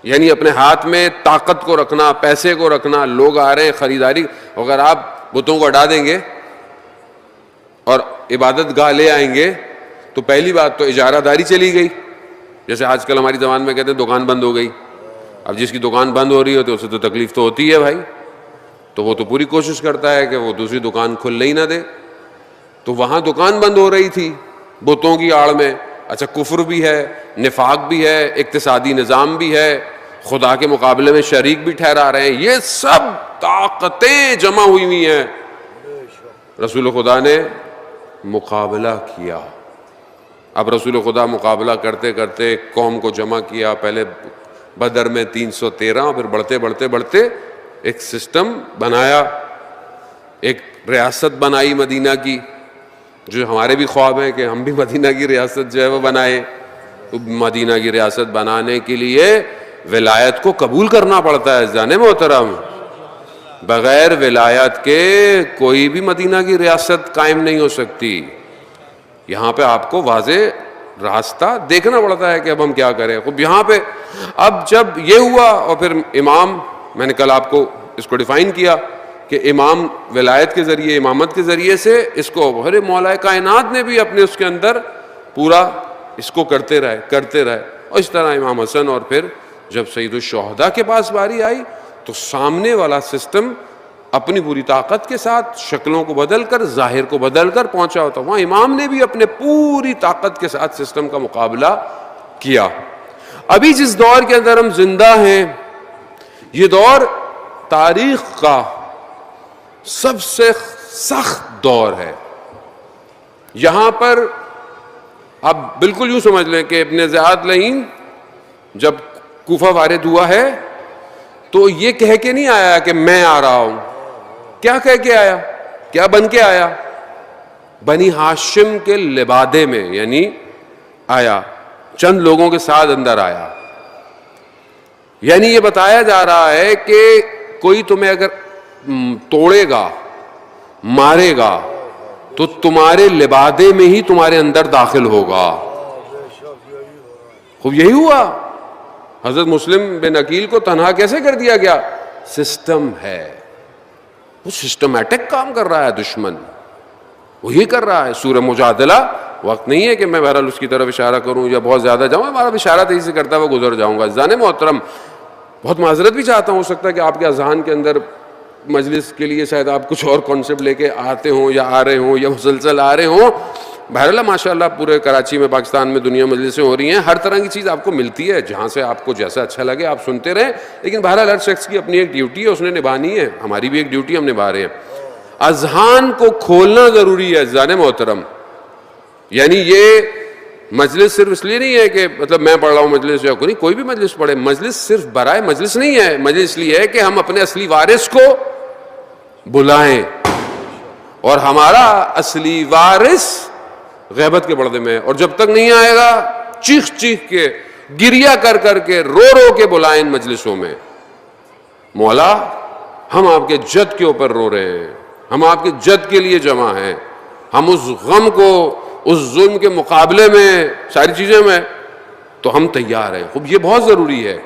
Speaker 1: یعنی اپنے ہاتھ میں طاقت کو رکھنا, پیسے کو رکھنا. لوگ آ رہے ہیں خریداری, اگر آپ بتوں کو ہٹا دیں گے اور عبادت گاہ لے آئیں گے تو پہلی بات تو اجارہ داری چلی گئی, جیسے آج کل ہماری زبان میں کہتے ہیں دکان بند ہو گئی. اب جس کی دکان بند ہو رہی ہوتی ہے اسے تو تکلیف تو ہوتی ہے بھائی, تو وہ تو پوری کوشش کرتا ہے کہ وہ دوسری دکان کھلنے ہی نہ دے. تو وہاں دکان بند ہو رہی تھی بتوں کی آڑ میں. اچھا کفر بھی ہے, نفاق بھی ہے, اقتصادی نظام بھی ہے, خدا کے مقابلے میں شریک بھی ٹھہرا رہے ہیں, یہ سب طاقتیں جمع ہوئی ہوئی ہیں. رسول خدا نے مقابلہ کیا. اب رسول خدا مقابلہ کرتے کرتے قوم کو جمع کیا, پہلے بدر میں 313, پھر بڑھتے بڑھتے بڑھتے ایک سسٹم بنایا, ایک ریاست بنائی مدینہ کی, جو ہمارے بھی خواب ہیں کہ ہم بھی مدینہ کی ریاست جو ہے وہ بنائے. مدینہ کی ریاست بنانے کے لیے ولایت کو قبول کرنا پڑتا ہے جانے محترم, بغیر ولایت کے کوئی بھی مدینہ کی ریاست قائم نہیں ہو سکتی. یہاں پہ آپ کو واضح راستہ دیکھنا پڑتا ہے کہ اب ہم کیا کریں. خب یہاں پہ اب جب یہ ہوا, اور پھر امام, میں نے کل آپ کو اس کو ڈیفائن کیا کہ امام ولایت کے ذریعے, امامت کے ذریعے سے اس کو ہر مولا کائنات نے بھی اپنے اس کے اندر پورا اس کو کرتے رہے. اور اس طرح امام حسن, اور پھر جب سید الشہداء کے پاس باری آئی تو سامنے والا سسٹم اپنی پوری طاقت کے ساتھ شکلوں کو بدل کر, ظاہر کو بدل کر پہنچا ہوتا. وہاں امام نے بھی اپنے پوری طاقت کے ساتھ سسٹم کا مقابلہ کیا. ابھی جس دور کے اندر ہم زندہ ہیں, یہ دور تاریخ کا سب سے سخت دور ہے. یہاں پر آپ بالکل یوں سمجھ لیں کہ ابن زیاد لعین جب کوفہ وارد ہوا ہے تو یہ کہہ کے نہیں آیا کہ میں آ رہا ہوں. کیا کہہ کے آیا, کیا بن کے آیا؟ بنی ہاشم کے لبادے میں, یعنی آیا, چند لوگوں کے ساتھ اندر آیا. یعنی یہ بتایا جا رہا ہے کہ کوئی تمہیں اگر توڑے گا, مارے گا, تو تمہارے لبادے میں ہی تمہارے اندر داخل ہوگا. خوب یہی ہوا. حضرت مسلم بن عقیل کو تنہا کیسے کر دیا گیا؟ سسٹم ہے, وہ سسٹمیٹک کام کر رہا ہے دشمن, وہی کر رہا ہے. سورہ مجادلہ, وقت نہیں ہے کہ میں بہرحال اس کی طرف اشارہ کروں یا بہت زیادہ جاؤں, ہمارا اشارہ تیزی سے کرتا ہوا گزر جاؤں گا. زان محترم, بہت معذرت بھی چاہتا ہوں, ہو سکتا ہے کہ آپ کے اذہان کے اندر مجلس کے لیے شاید آپ کچھ اور کانسیپٹ لے کے آتے ہوں یا آ رہے ہوں یا مسلسل آ رہے ہوں. بہرحال ماشاء اللہ پورے کراچی میں, پاکستان میں, دنیا مجلسیں ہو رہی ہیں, ہر طرح کی چیز آپ کو ملتی ہے, جہاں سے آپ کو جیسا اچھا لگے آپ سنتے رہیں. لیکن بہرحال ہر شخص کی اپنی ایک ڈیوٹی ہے, اس نے نبھانی ہے. ہماری بھی ایک ڈیوٹی ہم نبھا رہے ہیں. اذہان کو کھولنا ضروری ہے زان محترم. یعنی یہ مجلس صرف اس لیے نہیں ہے کہ مطلب میں پڑھ رہا ہوں مجلس یا کوئی بھی مجلس پڑھے. مجلس صرف برائے مجلس نہیں ہے. مجلس اس لیے ہے کہ ہم اپنے اصلی وارث کو بلائیں, اور ہمارا اصلی وارث غیبت کے پردے میں ہے, اور جب تک نہیں آئے گا چیخ چیخ کے, گریا کر کر کے, رو رو کے بلائیں ان مجلسوں میں, مولا ہم آپ کے جد کے اوپر رو رہے ہیں, ہم آپ کے جد کے لیے جمع ہیں, ہم اس غم کو, اس ظلم کے مقابلے میں, ساری چیزیں میں تو ہم تیار ہیں. خوب یہ بہت ضروری ہے.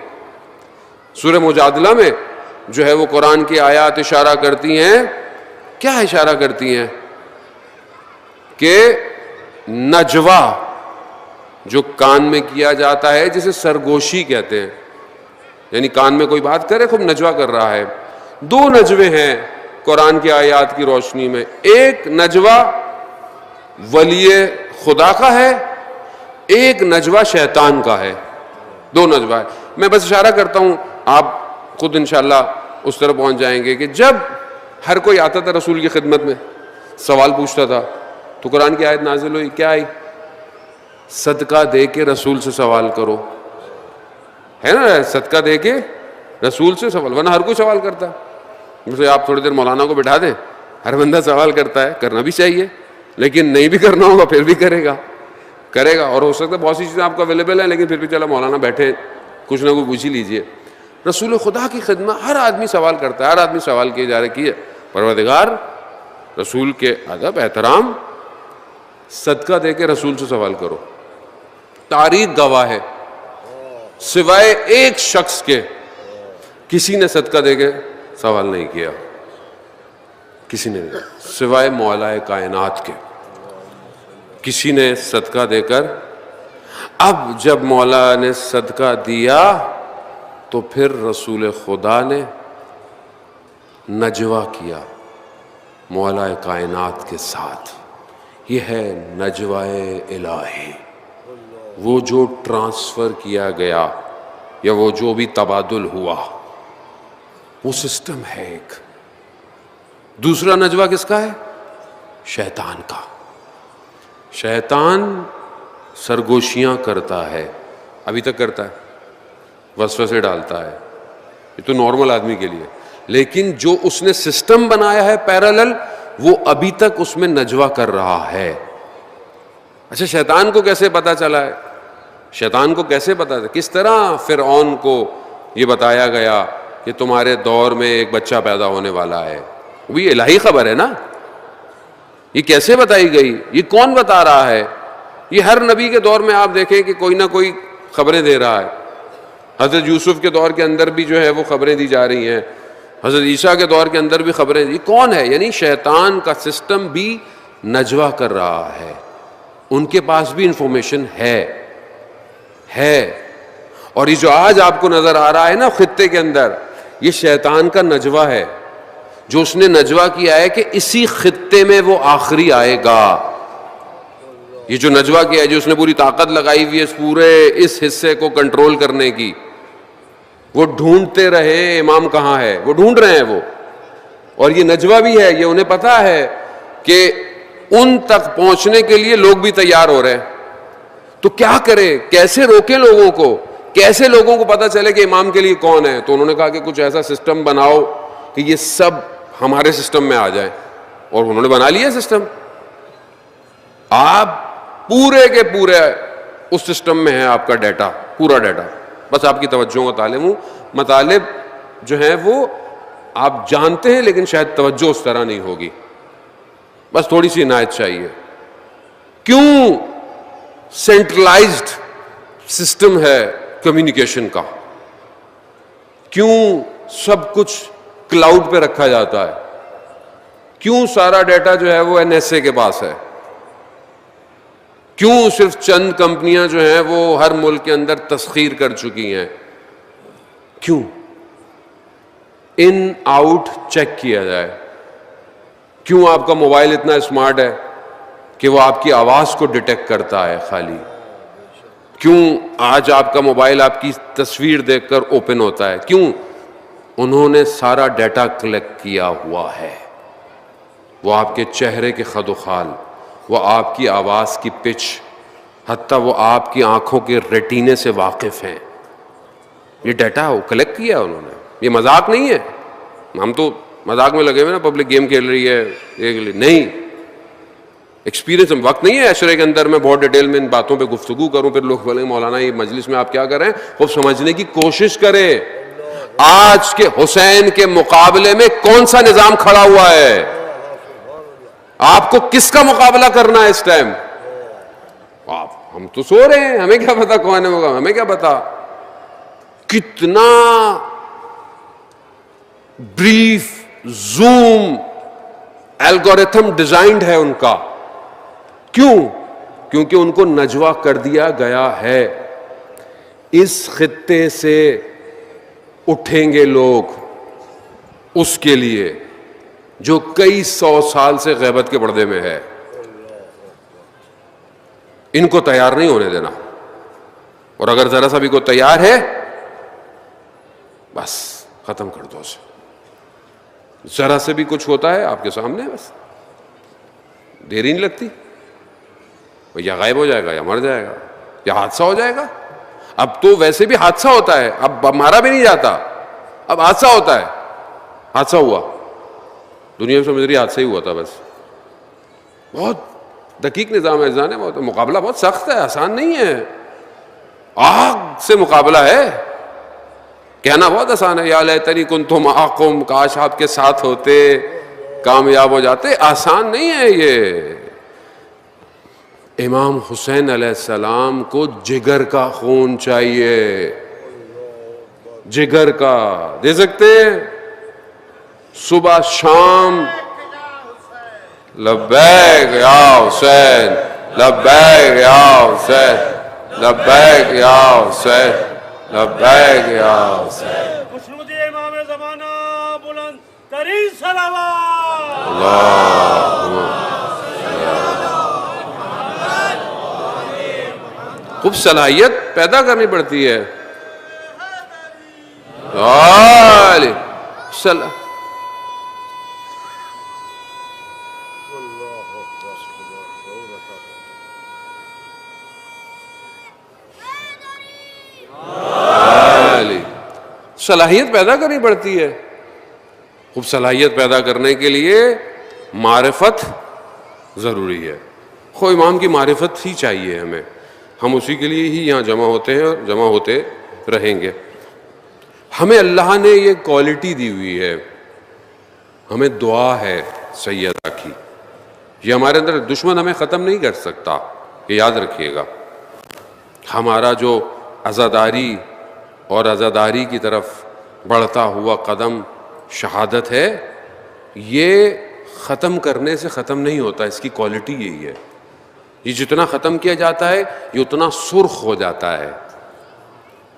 Speaker 1: سورہ مجادلہ میں جو ہے وہ قرآن کی آیات اشارہ کرتی ہیں. کیا اشارہ کرتی ہیں؟ کہ نجوا جو کان میں کیا جاتا ہے جسے سرگوشی کہتے ہیں, یعنی کان میں کوئی بات کرے خوب نجوا کر رہا ہے. دو نجوے ہیں قرآن کی آیات کی روشنی میں. ایک نجوا ولی خدا کا ہے, ایک نجوا شیطان کا ہے. دو نجوا ہے. میں بس اشارہ کرتا ہوں, آپ خود انشاءاللہ اس طرح پہنچ جائیں گے کہ جب ہر کوئی آتا تھا رسول کی خدمت میں, سوال پوچھتا تھا, تو قرآن کی آیت نازل ہوئی. کیا آئی؟ صدقہ دے کے رسول سے سوال کرو, ہے نا, صدقہ دے کے رسول سے سوال, ورنہ ہر کوئی سوال کرتا ہے. جیسے آپ تھوڑی دیر مولانا کو بٹھا دیں, ہر بندہ سوال کرتا ہے, کرنا بھی چاہیے, لیکن نہیں بھی کرنا ہوگا پھر بھی کرے گا. اور ہو سکتا ہے بہت سی چیزیں آپ کو اویلیبل ہیں, لیکن پھر بھی چلو مولانا بیٹھے کچھ نہ کچھ پوچھ ہی لیجیے. رسول خدا کی خدمت ہر آدمی سوال کرتا ہے, ہر آدمی سوال کیے جا رہے کی ہے. پروردگار رسول کے ادب احترام, صدقہ دے کے رسول سے سوال کرو. تاریخ گواہ ہے, سوائے ایک شخص کے کسی نے صدقہ دے کے سوال نہیں کیا, کسی نے نہیں, سوائے مولا کائنات کے کسی نے صدقہ دے کر. اب جب مولا نے صدقہ دیا تو پھر رسول خدا نے نجوا کیا مولا کائنات کے ساتھ. یہ ہے نجوائے الہی, وہ جو ٹرانسفر کیا گیا یا وہ جو بھی تبادل ہوا وہ سسٹم ہے ایک. دوسرا نجوا کس کا ہے؟ شیطان کا. شیطان سرگوشیاں کرتا ہے, ابھی تک کرتا ہے, وسوسے ڈالتا ہے, یہ تو نارمل آدمی کے لیے. لیکن جو اس نے سسٹم بنایا ہے پیرالل, وہ ابھی تک اس میں نجوا کر رہا ہے. اچھا, شیطان کو کیسے پتا چلا ہے؟ شیطان کو کیسے پتا چلا؟ کس طرح فرعون کو یہ بتایا گیا کہ تمہارے دور میں ایک بچہ پیدا ہونے والا ہے. وہ یہ الہی خبر ہے نا, یہ کیسے بتائی گئی؟ یہ کون بتا رہا ہے؟ یہ ہر نبی کے دور میں آپ دیکھیں کہ کوئی نہ کوئی خبریں دے رہا ہے. حضرت یوسف کے دور کے اندر بھی جو ہے وہ خبریں دی جا رہی ہیں, حضرت عیسیٰ کے دور کے اندر بھی خبریں. یہ کون ہے؟ یعنی شیطان کا سسٹم بھی نجوا کر رہا ہے. ان کے پاس بھی انفارمیشن ہے. اور یہ جو آج آپ کو نظر آ رہا ہے نا خطے کے اندر, یہ شیطان کا نجوا ہے, جو اس نے نجوا کیا ہے کہ اسی خطے میں وہ آخری آئے گا. یہ جو نجوا کیا ہے, جو اس نے پوری طاقت لگائی ہوئی ہے اس پورے اس حصے کو کنٹرول کرنے کی, وہ ڈھونڈتے رہے امام کہاں ہے, وہ ڈھونڈ رہے ہیں وہ. اور یہ نجوا بھی ہے, یہ انہیں پتا ہے کہ ان تک پہنچنے کے لیے لوگ بھی تیار ہو رہے ہیں. تو کیا کرے, کیسے روکیں لوگوں کو, کیسے لوگوں کو پتا چلے کہ امام کے لیے کون ہے؟ تو انہوں نے کہا کہ کچھ ایسا سسٹم بناؤ کہ یہ سب ہمارے سسٹم میں آ جائیں. اور انہوں نے بنا لیا سسٹم. آپ پورے کے پورے اس سسٹم میں ہے آپ کا ڈیٹا, پورا ڈیٹا. بس آپ کی توجہ کا طالب ہوں. مطالب جو ہیں وہ آپ جانتے ہیں, لیکن شاید توجہ اس طرح نہیں ہوگی, بس تھوڑی سی عنایت چاہیے. کیوں سینٹرلائزڈ سسٹم ہے کمیونیکیشن کا؟ کیوں سب کچھ کلاؤڈ پہ رکھا جاتا ہے؟ کیوں سارا ڈیٹا جو ہے وہ NSA کے پاس ہے؟ کیوں صرف چند کمپنیاں جو ہیں وہ ہر ملک کے اندر تسخیر کر چکی ہیں؟ کیوں؟ ان آؤٹ چیک کیا جائے. کیوں آپ کا موبائل اتنا اسمارٹ ہے کہ وہ آپ کی آواز کو ڈیٹیکٹ کرتا ہے خالی؟ کیوں آج آپ کا موبائل آپ کی تصویر دیکھ کر اوپن ہوتا ہے؟ کیوں؟ انہوں نے سارا ڈیٹا کلیکٹ کیا ہوا ہے. وہ آپ کے چہرے کے خد و خال, وہ آپ کی آواز کی پچ, حتیٰ وہ آپ کی آنکھوں کے ریٹینے سے واقف ہیں. یہ ڈیٹا وہ کلیکٹ کیا انہوں نے. یہ مذاق نہیں ہے. ہم تو مذاق میں لگے ہوئے نا, پبلک گیم کھیل رہی ہے یہ نہیں. ایکسپیرینس, وقت نہیں ہے عشرے کے اندر میں بہت ڈیٹیل میں ان باتوں پہ گفتگو کروں, پھر لوگ بولیں مولانا یہ مجلس میں آپ کیا کر رہے ہیں. وہ سمجھنے کی کوشش کریں آج کے حسین کے مقابلے میں کون سا نظام کھڑا ہوا ہے. آپ کو کس کا مقابلہ کرنا ہے اس ٹائم. ہم تو سو رہے ہیں, ہمیں کیا پتا کون ہے ہوگا, ہمیں کیا پتا. کتنا بریف زوم الگوریتھم ڈیزائنڈ ہے ان کا. کیوں؟ کیونکہ ان کو نجوا کر دیا گیا ہے اس خطے سے اٹھیں گے لوگ اس کے لیے جو کئی سو سال سے غیبت کے پردے میں ہے. ان کو تیار نہیں ہونے دینا. اور اگر ذرا سا بھی کوئی تیار ہے بس ختم کر دو اسے. ذرا سے بھی کچھ ہوتا ہے آپ کے سامنے بس دیر ہی نہیں لگتی. یا غائب ہو جائے گا یا مر جائے گا یا حادثہ ہو جائے گا. اب تو ویسے بھی حادثہ ہوتا ہے, اب مارا بھی نہیں جاتا, اب حادثہ ہوتا ہے. حادثہ ہوا, دنیا میں سمجھ رہی حادثہ ہی ہوا تھا بس. بہت دقیق نظام ہے جانے, بہت مقابلہ بہت سخت ہے, آسان نہیں ہے. آگ سے مقابلہ ہے. کہنا بہت آسان ہے, یا لیتنی کنت معکم, کاش آپ کے ساتھ ہوتے کامیاب ہو جاتے. آسان نہیں ہے یہ. امام حسین علیہ السلام کو جگر کا خون چاہیے, جگر کا. دے سکتے صبح شام لبیک یا حسین, لبیک یا حسین, لبیک یا حسین, لبیک یا حسین.
Speaker 3: خوشنودی امام زمانہ بلند ترین صلوات.
Speaker 1: اللہ خوب صلاحیت پیدا کرنی پڑتی ہے. صلاحیت پیدا کرنی پڑتی ہے. خوب صلاحیت پیدا کرنے کے لیے معرفت ضروری ہے. خو امام کی معرفت ہی چاہیے ہمیں. ہم اسی کے لیے ہی یہاں جمع ہوتے ہیں اور جمع ہوتے رہیں گے. ہمیں اللہ نے یہ کوالٹی دی ہوئی ہے, ہمیں دعا ہے سیدہ کی. یہ ہمارے اندر دشمن ہمیں ختم نہیں کر سکتا, یہ یاد رکھیے گا. ہمارا جو عزاداری اور عزاداری کی طرف بڑھتا ہوا قدم شہادت ہے, یہ ختم کرنے سے ختم نہیں ہوتا. اس کی کوالٹی یہی ہے. یہ جتنا ختم کیا جاتا ہے یہ اتنا سرخ ہو جاتا ہے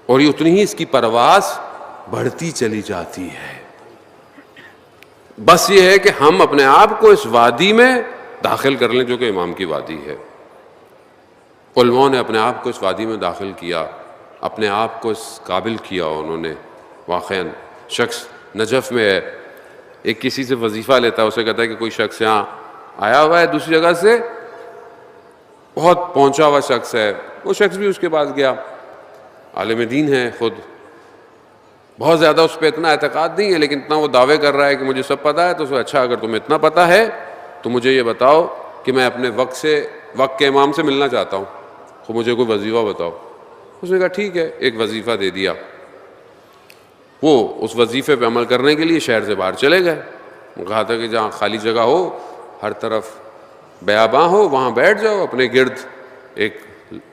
Speaker 1: اور یہ اتنی ہی اس کی پرواز بڑھتی چلی جاتی ہے. بس یہ ہے کہ ہم اپنے آپ کو اس وادی میں داخل کر لیں جو کہ امام کی وادی ہے. علماء نے اپنے آپ کو اس وادی میں داخل کیا, اپنے آپ کو اس قابل کیا انہوں نے. واقعاً شخص نجف میں ہے, ایک کسی سے وظیفہ لیتا ہے, اسے کہتا ہے کہ کوئی شخص یہاں آیا ہوا ہے دوسری جگہ سے, بہت پہنچا ہوا شخص ہے. وہ شخص بھی اس کے پاس گیا, عالم دین ہے خود, بہت زیادہ اس پہ اتنا اعتقاد نہیں ہے لیکن اتنا وہ دعوے کر رہا ہے کہ مجھے سب پتہ ہے. تو اچھا اگر تمہیں اتنا پتہ ہے تو مجھے یہ بتاؤ کہ میں اپنے وقت کے امام سے ملنا چاہتا ہوں, تو مجھے کوئی وظیفہ بتاؤ. اس نے کہا ٹھیک ہے, ایک وظیفہ دے دیا. وہ اس وظیفے پہ عمل کرنے کے لیے شہر سے باہر چلے گئے. کہا تھا کہ جہاں خالی جگہ ہو, ہر طرف بیاباں ہو, وہاں بیٹھ جاؤ, اپنے گرد ایک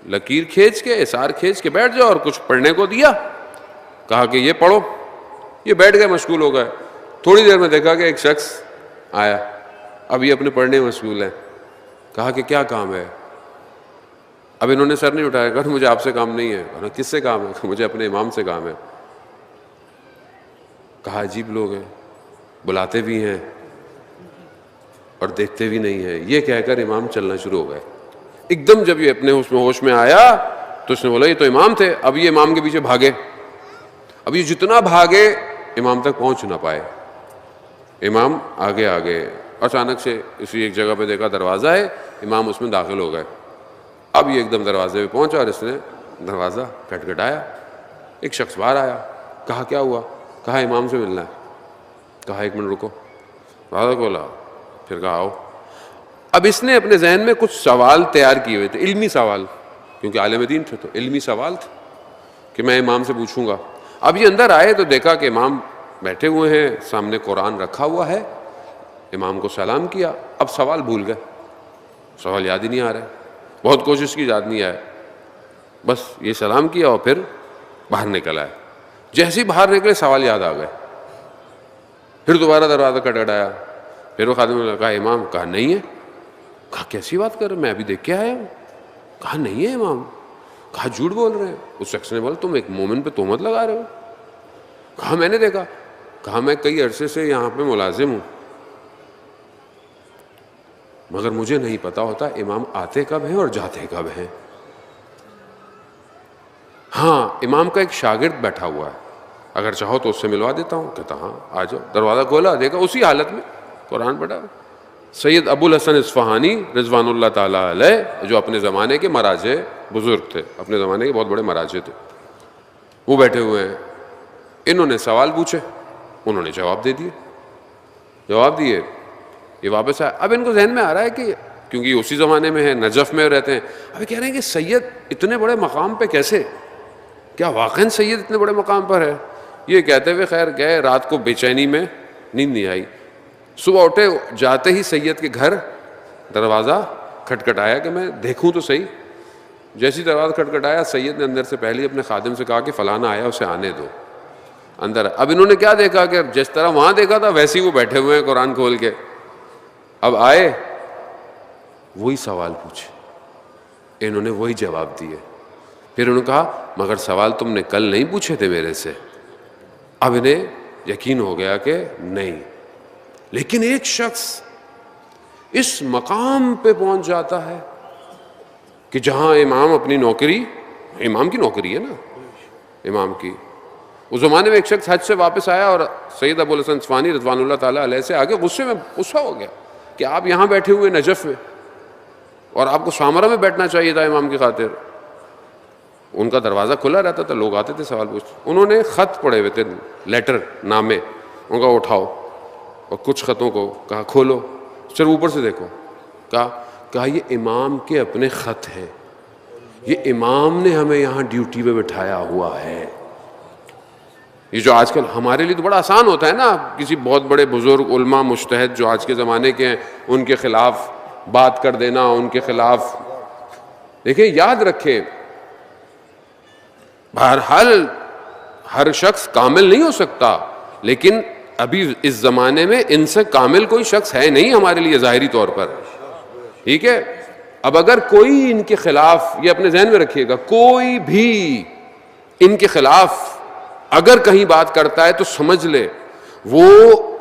Speaker 1: لکیر کھینچ کے, اثار کھینچ کے بیٹھ جاؤ, اور کچھ پڑھنے کو دیا. کہا کہ یہ پڑھو. یہ بیٹھ گئے, مشغول ہو گئے. تھوڑی دیر میں دیکھا کہ ایک شخص آیا, اب یہ اپنے پڑھنے میں مشغول ہے. کہا کہ کیا کام ہے؟ اب انہوں نے سر نہیں اٹھایا. کہا مجھے آپ سے کام نہیں ہے. کہا کس سے کام ہے؟ مجھے اپنے امام سے کام ہے. کہا عجیب لوگ ہیں, بلاتے بھی ہیں اور دیکھتے بھی نہیں ہیں. یہ کہہ کر امام چلنا شروع ہو گئے. ایک دم جب یہ اپنے ہوش میں آیا تو اس نے بولا یہ تو امام تھے. اب یہ امام کے پیچھے بھاگے. اب یہ جتنا بھاگے امام تک پہنچ نہ پائے. امام آگے آگے. اچانک سے اسی ایک جگہ پہ دیکھا دروازہ ہے, امام اس میں داخل ہو گئے. اب یہ ایک دم دروازے پہ پہنچا اور اس نے دروازہ کھٹکھٹایا. ایک شخص باہر آیا. کہا کیا ہوا؟ کہا امام سے ملنا ہے. کہا ایک منٹ رکو. دروازہ کھولا. پھر کہا آؤ. اب اس نے اپنے ذہن میں کچھ سوال تیار کیے ہوئے تھے, علمی سوال, کیونکہ عالم دین تھے تو علمی سوال تھے کہ میں امام سے پوچھوں گا. اب یہ اندر آئے تو دیکھا کہ امام بیٹھے ہوئے ہیں, سامنے قرآن رکھا ہوا ہے. امام کو سلام کیا. اب سوال بھول گئے, سوال یاد ہی نہیں آ رہا ہے. بہت کوشش کی, یاد نہیں آیا. بس یہ سلام کیا اور پھر باہر نکل آئے. جیسے ہی باہر نکلے سوال یاد آ گئے. پھر دوبارہ دروازہ کھٹکھٹایا. پھر وہ خادم نے کہا امام؟ کہا نہیں ہے. کہا کیسی بات کر رہے, میں ابھی دیکھ کے آیا ہوں. کہا نہیں ہے امام. کہا جھوٹ بول رہے ہیں. اس شخص نے بولا تم ایک مومن پہ تہمت لگا رہے ہو. کہا میں نے دیکھا. کہا میں کئی عرصے سے یہاں پہ ملازم ہوں, مگر مجھے نہیں پتا ہوتا امام آتے کب ہیں اور جاتے کب ہیں. ہاں امام کا ایک شاگرد بیٹھا ہوا ہے, اگر چاہو تو اس سے ملوا دیتا ہوں. کہتا ہاں آ جاؤ. دروازہ کھولا, دیکھا اسی حالت میں قرآن پڑھا. سید ابو الحسن اصفہانی رضوان اللہ تعالیٰ علیہ, جو اپنے زمانے کے مراجع بزرگ تھے, اپنے زمانے کے بہت بڑے مراجع تھے, وہ بیٹھے ہوئے ہیں. انہوں نے سوال پوچھے, انہوں نے جواب دے دیے. یہ واپس آیا. اب ان کو ذہن میں آ رہا ہے کہ کیونکہ یہ اسی زمانے میں ہے, نجف میں رہتے ہیں, اب کہہ رہے ہیں کہ سید اتنے بڑے مقام پہ کیسے, کیا واقعاً سید اتنے بڑے مقام پر ہے؟ یہ کہتے ہوئے خیر گئے. رات کو بے چینی میں نیند نہیں آئی. صبح اٹھے, جاتے ہی سید کے گھر دروازہ کھٹکھٹایا کہ میں دیکھوں تو صحیح. جیسی دروازہ کھٹکھٹایا, سید نے اندر سے پہلے اپنے خادم سے کہا کہ فلانا آیا, اسے آنے دو اندر. اب انہوں نے کیا دیکھا کہ جس طرح وہاں دیکھا تھا ویسے ہی وہ بیٹھے ہوئے ہیں قرآن کھول کے. اب آئے, وہی سوال پوچھے, انہوں نے وہی جواب دیے. پھر انہوں نے کہا مگر سوال تم نے کل نہیں پوچھے تھے میرے سے. اب انہیں یقین ہو گیا کہ نہیں. لیکن ایک شخص اس مقام پہ پہنچ جاتا ہے کہ جہاں امام اپنی نوکری, امام کی نوکری ہے نا امام کی. اس زمانے میں ایک شخص حج سے واپس آیا اور سید ابو الحسن اصفہانی رضوان اللہ تعالیٰ علیہ سے آگے غصے میں غصہ ہو گیا کہ آپ یہاں بیٹھے ہوئے نجف میں, اور آپ کو سامرا میں بیٹھنا چاہیے تھا امام کی خاطر. ان کا دروازہ کھلا رہتا تھا, لوگ آتے تھے سوال پوچھتے. انہوں نے خط پڑے ہوئے تھے, لیٹر, نامے, ان کا اٹھاؤ, اور کچھ خطوں کو کہا کھولو, صرف اوپر سے دیکھو. کہا یہ امام کے اپنے خط ہیں, یہ امام نے ہمیں یہاں ڈیوٹی پہ بٹھایا ہوا ہے. یہ جو آج کل ہمارے لیے تو بڑا آسان ہوتا ہے نا, کسی بہت بڑے بزرگ علماء مجتہد جو آج کے زمانے کے ہیں ان کے خلاف بات کر دینا, ان کے خلاف. دیکھیں یاد رکھیں, بہرحال ہر شخص کامل نہیں ہو سکتا, لیکن ابھی اس زمانے میں ان سے کامل کوئی شخص ہے نہیں ہمارے لیے ظاہری طور پر, ٹھیک ہے. اب اگر کوئی ان کے خلاف, یہ اپنے ذہن میں رکھیے گا, کوئی بھی ان کے خلاف اگر کہیں بات کرتا ہے تو سمجھ لے وہ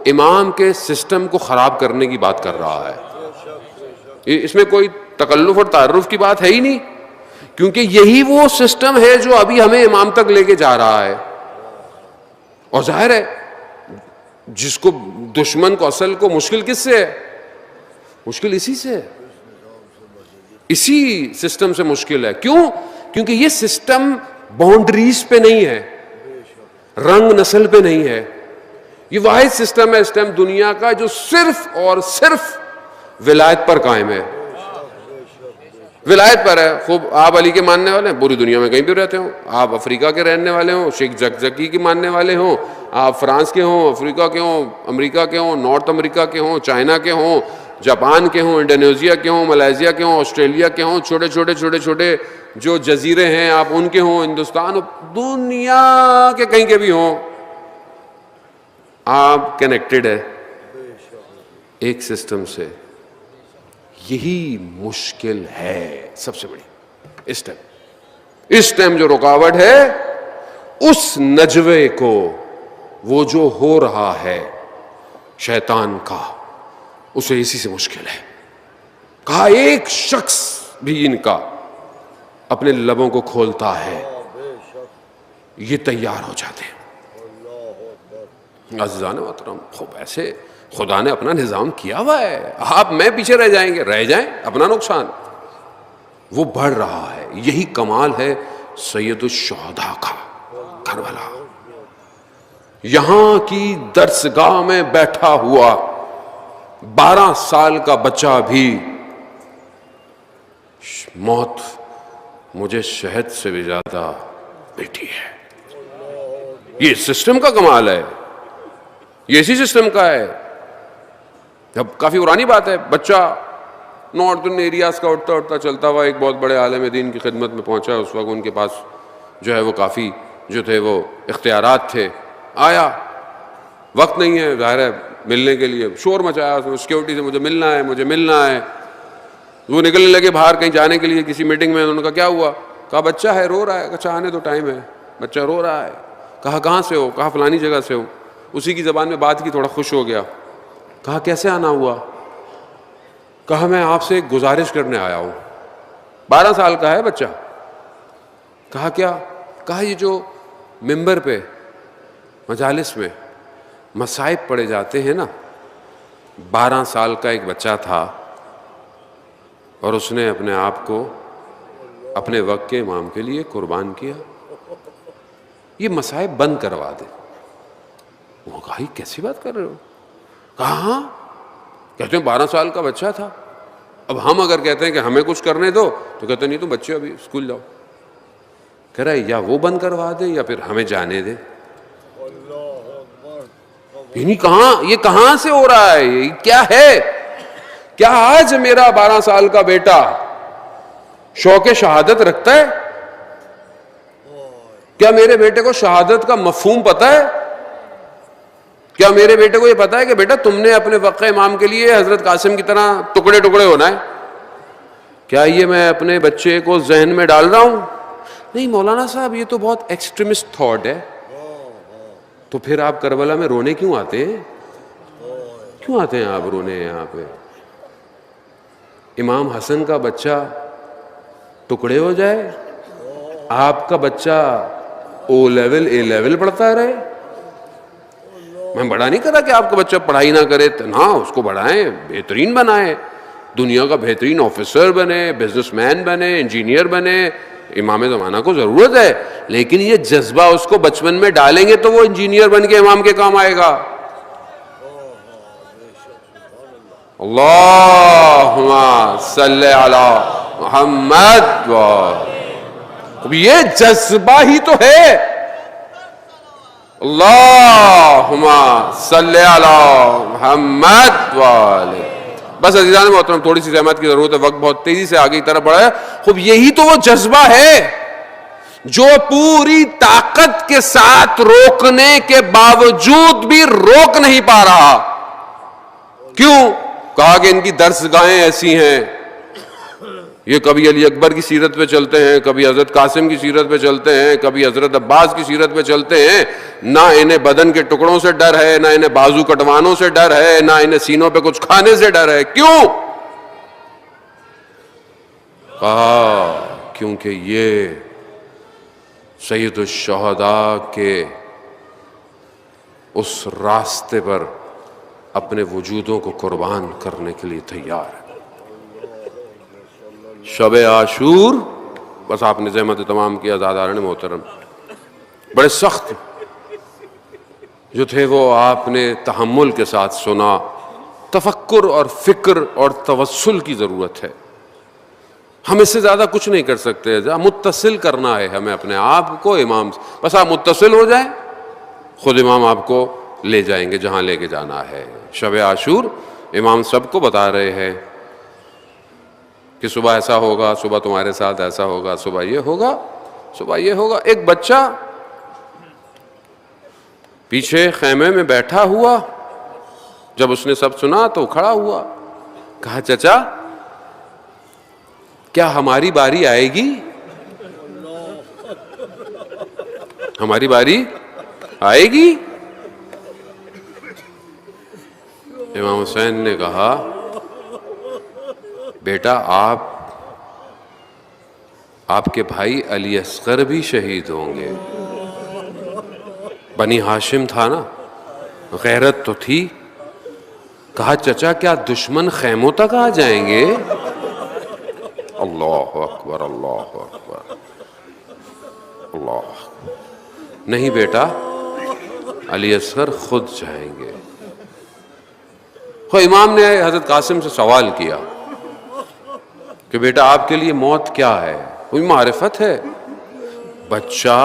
Speaker 1: امام کے سسٹم کو خراب کرنے کی بات کر رہا ہے. اس میں کوئی تکلف اور تعارف کی بات ہے ہی نہیں, کیونکہ یہی وہ سسٹم ہے جو ابھی ہمیں امام تک لے کے جا رہا ہے. اور ظاہر ہے جس کو دشمن کو اصل کو مشکل کس سے ہے, مشکل اسی سے ہے, اسی سسٹم سے مشکل ہے. کیوں؟ کیونکہ یہ سسٹم باؤنڈریز پہ نہیں ہے, رنگ نسل پہ نہیں ہے. یہ واحد سسٹم ہے اس ٹائم دنیا کا جو صرف اور صرف ولایت پر قائم ہے, ولایت پر ہے. خوب آپ علی کے ماننے والے ہیں, پوری دنیا میں کہیں بھی رہتے ہوں. آپ افریقہ کے رہنے والے ہوں, شیخ زکزکی کے ماننے والے ہوں, آپ فرانس کے ہوں, افریقہ کے ہوں, امریکہ کے ہوں, نارتھ امریکہ کے ہوں, چائنا کے ہوں, جاپان کے ہوں, انڈونیشیا کے ہوں, ملائیشیا کے ہوں, آسٹریلیا کے ہوں, چھوٹے چھوٹے جو جزیرے ہیں آپ ان کے ہوں, ہندوستان, دنیا کے کہیں کے بھی ہوں, آپ کنیکٹڈ ہے ایک سسٹم سے. یہی مشکل ہے سب سے بڑی اس ٹائم جو رکاوٹ ہے اس نجوے کو, وہ جو ہو رہا ہے شیطان کا, اسے اسی سے مشکل ہے. کہا ایک شخص بھی ان کا اپنے لبوں کو کھولتا ہے یہ تیار ہو جاتے ہیں. عزیزان محترم, خوب ایسے خدا نے اپنا نظام کیا ہوا ہے, آپ میں پیچھے رہ جائیں گے, رہ جائیں, اپنا نقصان. وہ بڑھ رہا ہے. یہی کمال ہے سید الشہداء کا کربلا. یہاں کی درسگاہ میں بیٹھا ہوا 12 سال کا بچہ بھی موت مجھے شہد سے بھی زیادہ میٹھی ہے. یہ سسٹم کا کمال ہے, یہ اسی سسٹم کا ہے. اب کافی پرانی بات ہے, بچہ ناردرن ایریاز کا اٹھتا اٹھتا چلتا ہوا ایک بہت بڑے عالم دین کی خدمت میں پہنچا. اس وقت ان کے پاس جو ہے وہ کافی جو تھے وہ اختیارات تھے. آیا, وقت نہیں ہے ظاہر ہے ملنے کے لیے, شور مچایا اس نے سیکورٹی سے, مجھے ملنا ہے مجھے ملنا ہے. وہ نکلنے لگے باہر کہیں جانے کے لیے کسی میٹنگ میں. انہوں نے کہا کیا ہوا؟ کہا بچہ ہے رو رہا ہے. اچھا آنے تو ٹائم ہے, بچہ رو رہا ہے. کہا کہاں سے ہو؟ کہا فلانی جگہ سے ہو. اسی کی زبان میں بات کی, تھوڑا خوش ہو گیا. کہا کیسے آنا ہوا؟ کہا میں آپ سے ایک گزارش کرنے آیا ہوں. 12 سال کا ہے بچہ. کہا کیا؟ کہا یہ جو ممبر پہ مجالس میں مصائب پڑے جاتے ہیں نا, 12 سال کا ایک بچہ تھا اور اس نے اپنے آپ کو اپنے وقت کے امام کے لیے قربان کیا. یہ مصائب بند کروا دے. وہ کہا یہ کیسی بات کر رہے ہو؟ کہا ہاں, کہتے ہیں 12 سال کا بچہ تھا. اب ہم اگر کہتے ہیں کہ ہمیں کچھ کرنے دو تو کہتے ہیں نہیں تم بچے ابھی اسکول جاؤ. کہہ رہا ہے یا وہ بند کروا دے یا پھر ہمیں جانے دے. یعنی کہاں, یہ کہاں سے ہو رہا ہے؟ یہ کیا ہے؟ کیا آج میرا 12 سال کا بیٹا شوق شہادت رکھتا ہے؟ کیا میرے بیٹے کو شہادت کا مفہوم پتا ہے؟ کیا میرے بیٹے کو یہ پتا ہے کہ بیٹا تم نے اپنے وقت امام کے لیے حضرت قاسم کی طرح ٹکڑے ٹکڑے ہونا ہے؟ کیا یہ میں اپنے بچے کو ذہن میں ڈال رہا ہوں؟ نہیں مولانا صاحب, یہ تو بہت ایکسٹریمسٹ تھاٹ ہے. تو پھر آپ کربلا میں رونے کیوں آتے ہیں؟ کیوں آتے ہیں آپ رونے یہاں پہ؟ امام حسن کا بچہ ٹکڑے ہو جائے, آپ کا بچہ او لیول اے لیول پڑھتا رہے. میں بڑا نہیں کرا کہ آپ کا بچہ پڑھائی نہ کرے, ہاں اس کو بڑھائیں, بہترین بنائیں, دنیا کا بہترین آفیسر بنے, بزنس مین بنے, انجینئر بنے. امام زمانہ کو ضرورت ہے, لیکن یہ جذبہ اس کو بچپن میں ڈالیں گے تو وہ انجینئر بن کے امام کے کام آئے گا. اللہم صلی علی محمد. اب یہ جذبہ ہی تو ہے. اللہم صلی علی محمد والے. بس عزیزان محترم, تھوڑی سی زحمت کی ضرورت ہے, وقت بہت تیزی سے آگے کی طرف بڑھا ہے. خوب یہی تو وہ جذبہ ہے جو پوری طاقت کے ساتھ روکنے کے باوجود بھی روک نہیں پا رہا. کیوں؟ کہا کہ ان کی درسگاہیں ایسی ہیں, یہ کبھی علی اکبر کی سیرت پہ چلتے ہیں, کبھی حضرت قاسم کی سیرت پہ چلتے ہیں, کبھی حضرت عباس کی سیرت پہ چلتے ہیں. نہ انہیں بدن کے ٹکڑوں سے ڈر ہے, نہ انہیں بازو کٹوانوں سے ڈر ہے, نہ انہیں سینوں پہ کچھ کھانے سے ڈر ہے. کیوں؟ کہا کیونکہ یہ سید الشہداء کے اس راستے پر اپنے وجودوں کو قربان کرنے کے لیے تیار ہے. شب عاشور, بس آپ نے زحمت تمام کیا. آزاداران محترم, بڑے سخت جو تھے وہ آپ نے تحمل کے ساتھ سنا. تفکر اور فکر اور توسل کی ضرورت ہے. ہم اس سے زیادہ کچھ نہیں کر سکتے. متصل کرنا ہے ہمیں اپنے آپ کو امام سے. بس آپ متصل ہو جائیں, خود امام آپ کو لے جائیں گے جہاں لے کے جانا ہے. شب عاشور امام سب کو بتا رہے ہیں کہ صبح ایسا ہوگا, صبح تمہارے ساتھ ایسا ہوگا, صبح یہ ہوگا, صبح یہ ہوگا. ایک بچہ پیچھے خیمے میں بیٹھا ہوا, جب اس نے سب سنا تو کھڑا ہوا. کہا چچا کیا ہماری باری آئے گی؟ ہماری باری آئے گی؟ امام حسین نے کہا بیٹا آپ کے بھائی علی اصغر بھی شہید ہوں گے. بنی ہاشم تھا نا, غیرت تو تھی. کہا چچا کیا دشمن خیموں تک آ جائیں گے؟ اللہ اللہ اکبر اللہ اکبر اللہ. نہیں بیٹا, علی اصغر خود جائیں گے. تو امام نے حضرت قاسم سے سوال کیا کہ بیٹا آپ کے لیے موت کیا ہے؟ کوئی معرفت ہے؟ بچہ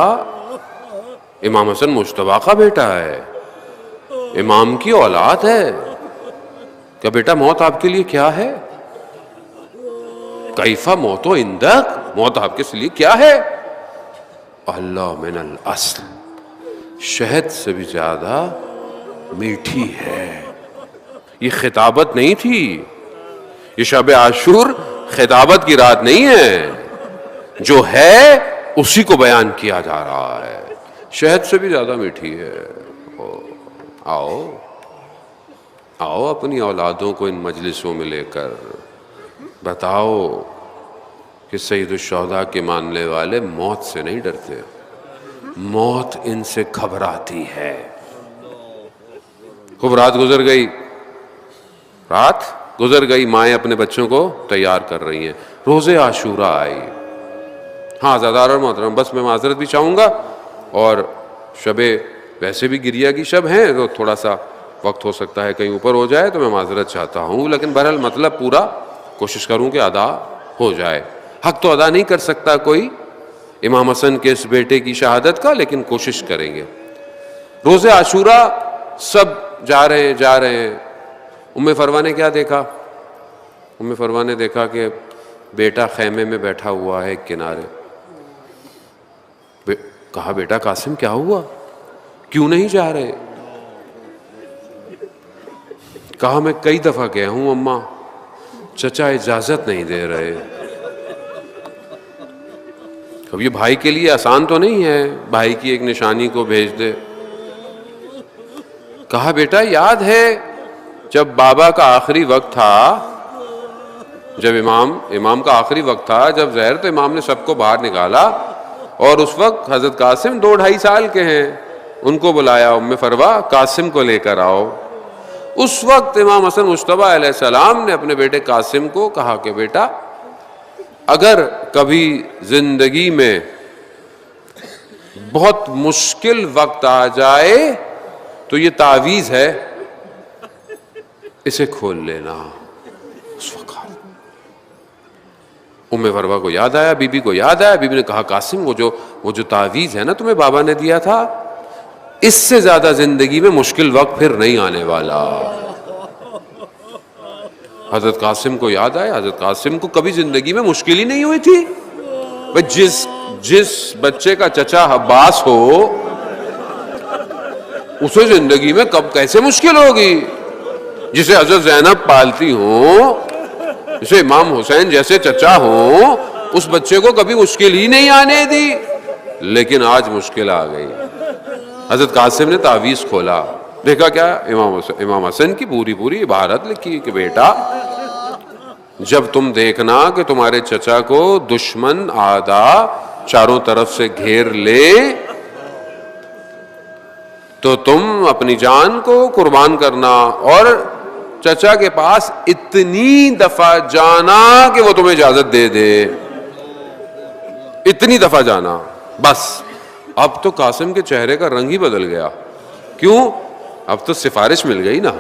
Speaker 1: امام حسن مجتبیٰ کا بیٹا ہے, امام کی اولاد ہے, کہ بیٹا موت آپ کے لیے کیا ہے؟ کیف موت عندک, موت آپ کے لیے کیا ہے؟ اللہ من الاصل, شہد سے بھی زیادہ میٹھی ہے. یہ خطابت نہیں تھی, یہ شب عاشور خطابت کی رات نہیں ہے, جو ہے اسی کو بیان کیا جا رہا ہے. شہد سے بھی زیادہ میٹھی ہے. آؤ آؤ اپنی اولادوں کو ان مجلسوں میں لے کر بتاؤ کہ سید الشہداء کے ماننے والے موت سے نہیں ڈرتے, موت ان سے گھبراتی ہے. خوب رات گزر گئی, مائیں اپنے بچوں کو تیار کر رہی ہیں. روز عاشوراء آئی. ہاں زادار اور محترم, بس میں معذرت بھی چاہوں گا, اور شب ویسے بھی گریہ کی شب ہیں تو تھوڑا سا وقت ہو سکتا ہے کہیں اوپر ہو جائے, تو میں معذرت چاہتا ہوں, لیکن بہرحال مطلب پورا کوشش کروں کہ ادا ہو جائے. حق تو ادا نہیں کر سکتا کوئی امام حسن کے اس بیٹے کی شہادت کا, لیکن کوشش کریں گے. روز عاشوراء سب جا رہے ہیں. ام فروا نے کیا دیکھا؟ ام فروا نے دیکھا کہ بیٹا خیمے میں بیٹھا ہوا ہے ایک کنارے. کہا بیٹا قاسم کیا ہوا, کیوں نہیں جا رہے؟ کہا میں کئی دفعہ گیا ہوں اماں, چچا اجازت نہیں دے رہے. اب یہ بھائی کے لیے آسان تو نہیں ہے, بھائی کی ایک نشانی کو بھیج دے. کہا بیٹا یاد ہے جب بابا کا آخری وقت تھا, جب امام کا آخری وقت تھا, جب زہر تو امام نے سب کو باہر نکالا, اور اس وقت حضرت قاسم 2-2.5 سال کے ہیں, ان کو بلایا, ام فروا قاسم کو لے کر آؤ. اس وقت امام حسن مجتبیٰ علیہ السلام نے اپنے بیٹے قاسم کو کہا کہ بیٹا اگر کبھی زندگی میں بہت مشکل وقت آ جائے تو یہ تعویذ ہے, اسے کھول لینا. اس وقت ام فروا کو یاد آیا, بی بی کو یاد آیا. بی بی نے کہا قاسم وہ جو تعویذ ہے نا تمہیں بابا نے دیا تھا, اس سے زیادہ زندگی میں مشکل وقت پھر نہیں آنے والا. حضرت قاسم کو یاد آیا, حضرت قاسم کو کبھی زندگی میں مشکل ہی نہیں ہوئی تھی. جس بچے کا چچا عباس ہو اسے زندگی میں کب کیسے مشکل ہوگی, جسے حضرت زینب پالتی ہوں, جسے امام حسین جیسے چچا ہوں, اس بچے کو کبھی مشکل ہی نہیں آنے دی, لیکن آج مشکل آ گئی. حضرت قاسم نے تعویذ کھولا, دیکھا کیا امام حسن کی پوری عبارت لکھی کہ بیٹا جب تم دیکھنا کہ تمہارے چچا کو دشمن آدھا چاروں طرف سے گھیر لے تو تم اپنی جان کو قربان کرنا, اور چچا کے پاس اتنی دفعہ جانا کہ وہ تمہیں اجازت دے دے, اتنی دفعہ جانا بس. اب تو قاسم کے چہرے کا رنگ ہی بدل گیا. کیوں؟ اب تو سفارش مل گئی نا.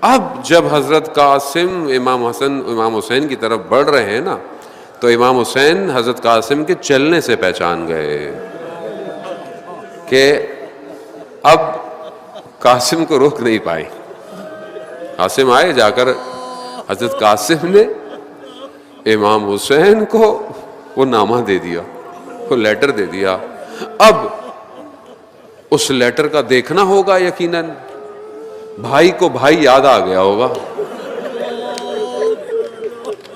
Speaker 1: اب جب حضرت قاسم امام حسین کی طرف بڑھ رہے ہیں نا, تو امام حسین حضرت قاسم کے چلنے سے پہچان گئے کہ اب قاسم کو روک نہیں پائے. قاسم آئے, جا کر حضرت قاسم نے امام حسین کو وہ نامہ دے دیا, وہ لیٹر دے دیا. اب اس لیٹر کا دیکھنا ہوگا, یقیناً بھائی کو بھائی یاد آ گیا ہوگا.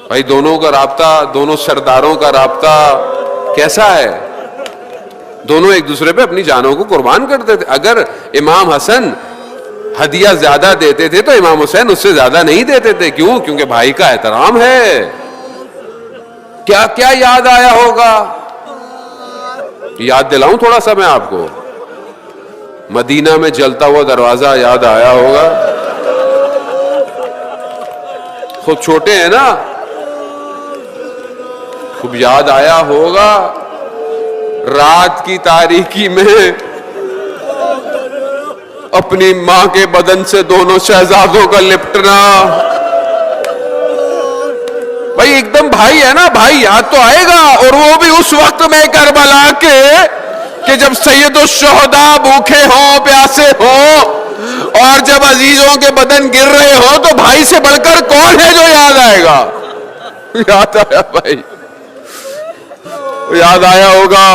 Speaker 1: بھائی دونوں کا رابطہ, دونوں سرداروں کا رابطہ کیسا ہے؟ دونوں ایک دوسرے پہ اپنی جانوں کو قربان کرتے تھے. اگر امام حسن ہدیہ زیادہ دیتے تھے تو امام حسین اس سے زیادہ نہیں دیتے تھے. کیوں؟ کیونکہ بھائی کا احترام ہے. کیا کیا یاد آیا ہوگا؟ یاد دلاؤں تھوڑا سا میں آپ کو. مدینہ میں جلتا ہوا دروازہ یاد آیا ہوگا. خود چھوٹے ہیں نا, خوب یاد آیا ہوگا رات کی تاریکی میں اپنی ماں کے بدن سے دونوں شہزادوں کا لپٹنا. بھائی ایک دم بھائی ہے نا, بھائی یاد تو آئے گا. اور وہ بھی اس وقت میں کربلا کے کہ جب سید الشہداء بھوکے ہوں, پیاسے ہوں, اور جب عزیزوں کے بدن گر رہے ہوں تو بھائی سے بڑھ کر کون ہے جو یاد آئے گا. یاد آیا بھائی, یاد آیا ہوگا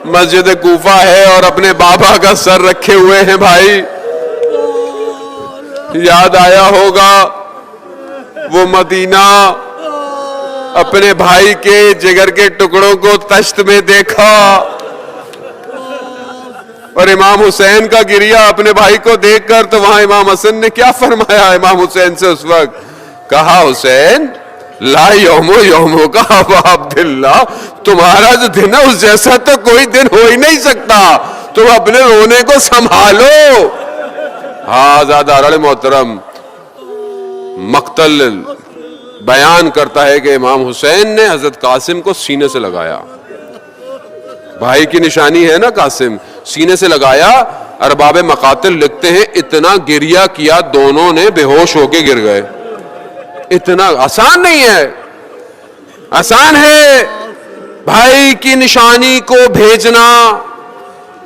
Speaker 1: مسجد کوفہ ہے اور اپنے بابا کا سر رکھے ہوئے ہیں بھائی. یاد آیا ہوگا وہ مدینہ, اپنے بھائی کے جگر کے ٹکڑوں کو تشت میں دیکھا, اور امام حسین کا گریہ اپنے بھائی کو دیکھ کر. تو وہاں امام حسن نے کیا فرمایا امام حسین سے اس وقت؟ کہا حسین لا یومو کا ابا عبداللہ, تمہارا جو دن ہے اس جیسا تو کوئی دن ہو ہی نہیں سکتا, تم اپنے رونے کو سنبھالو. ہاں زادہ محترم, مقتل بیان کرتا ہے کہ امام حسین نے حضرت قاسم کو سینے سے لگایا. بھائی کی نشانی ہے نا قاسم, سینے سے لگایا. ارباب مقاتل لکھتے ہیں اتنا گریہ کیا دونوں نے بے ہوش ہو کے گر گئے. اتنا آسان نہیں ہے, آسان ہے بھائی کی نشانی کو بھیجنا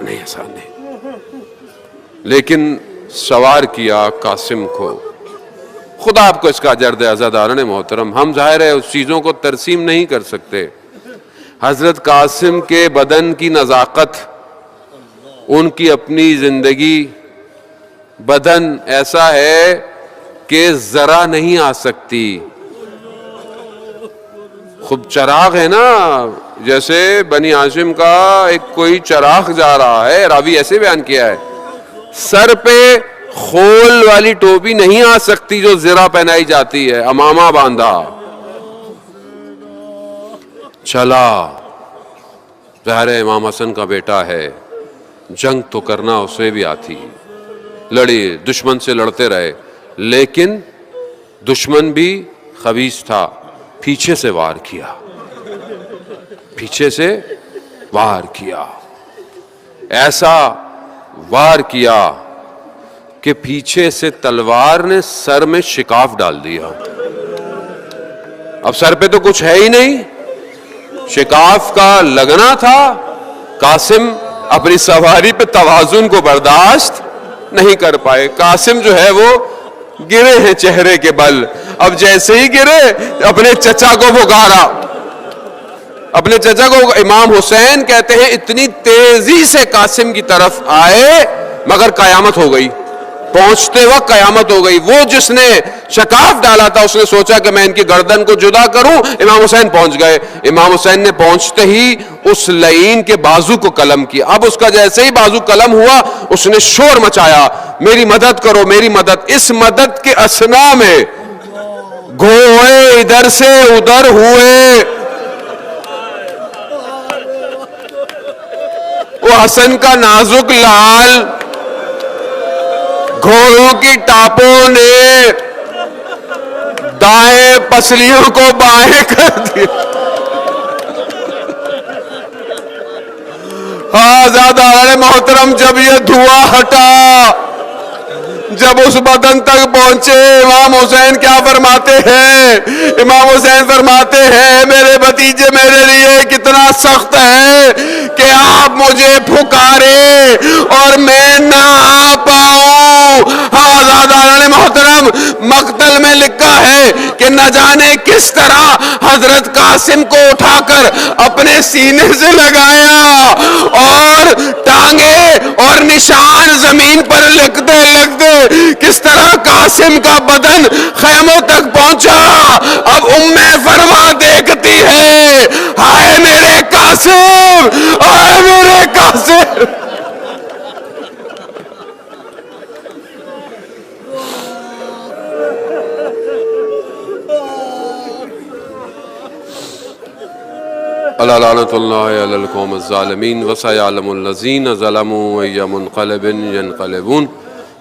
Speaker 1: نہیں, آسان نہیں, لیکن سوار کیا قاسم کو. خدا آپ کو اس کا اجر دے عزیزان محترم. ہم ظاہر ہے اس چیزوں کو ترسیم نہیں کر سکتے. حضرت قاسم کے بدن کی نزاکت, ان کی اپنی زندگی, بدن ایسا ہے کہ ذرا نہیں آ سکتی. خوب چراغ ہے نا, جیسے بنی ہاشم کا ایک کوئی چراغ جا رہا ہے, راوی ایسے بیان کیا ہے, سر پہ خول والی ٹوپی نہیں آ سکتی جو زرہ پہنائی جاتی ہے, امامہ باندھا چلا. ظاہر امام حسن کا بیٹا ہے, جنگ تو کرنا اسے بھی آتی, لڑی, دشمن سے لڑتے رہے, لیکن دشمن بھی خبیث تھا, پیچھے سے وار کیا, پیچھے سے وار کیا, ایسا وار کیا کہ پیچھے سے تلوار نے سر میں شکاف ڈال دیا. اب سر پہ تو کچھ ہے ہی نہیں, شکاف کا لگنا تھا. قاسم اپنی سواری پہ توازن کو برداشت نہیں کر پائے. قاسم جو ہے وہ گرے ہیں چہرے کے بل. اب جیسے ہی گرے اپنے چچا کو پکارا, اپنے چچا کو. امام حسین کہتے ہیں اتنی تیزی سے قاسم کی طرف آئے مگر قیامت ہو گئی, پہنچتے وقت قیامت ہو گئی. وہ جس نے شکاف ڈالا تھا اس نے سوچا کہ میں ان کی گردن کو جدا کروں, امام حسین پہنچ گئے. امام حسین نے پہنچتے ہی اس لعین کے بازو کو قلم کیا. اب اس کا جیسے ہی بازو قلم ہوا اس نے شور مچایا, میری مدد کرو, میری مدد. اس مدد کے اثناء میں گھوڑے ادھر سے ادھر ہوئے. وہ حسن کا نازک لال گھوڑوں کی ٹاپوں نے دائیں پسلیوں کو بائیں کر دیا. ہاں زیادہ محترم, جب یہ دھواں ہٹا, جب اس بدن تک پہنچے, امام حسین کیا فرماتے ہیں؟ امام حسین فرماتے ہیں میرے بھتیجے میرے لیے کتنا سخت ہے کہ آپ مجھے پکارے اور میں نہ آ پاؤں. ہاں زیادہ محترم, مقتل میں لکھا ہے کہ نہ جانے کس طرح حضرت قاسم کو اٹھا کر اپنے سینے سے لگایا اور ٹانگے اور نشان زمین پر لکھتے لکھتے کس طرح قاسم کا بدن خیموں تک پہنچا. اب فرما دیکھتی ہے, ہائے میرے قاسم, ہائے میرے قاسم. اللہ لعنت اللہ علی القوم الظالمین وسیعلم الذین ظلموا ای منقلب ینقلبون.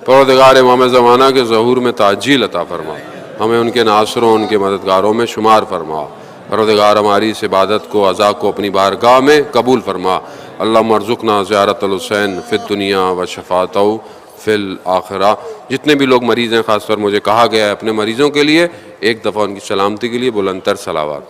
Speaker 1: پروردگار امام زمانہ کے ظہور میں تعجیل عطا فرما, ہمیں ان کے ناصروں ان کے مددگاروں میں شمار فرما. پروردگار ہماری اس عبادت کو عزا کو اپنی بارگاہ میں قبول فرما. اللہم ارزقنا زیارت الحسین فی الدنیا و شفاعتہ فی الآخرہ. جتنے بھی لوگ مریض ہیں، خاص طور مجھے کہا گیا ہے اپنے مریضوں کے لیے ایک دفعہ ان کی سلامتی کے لیے بلند تر صلوات.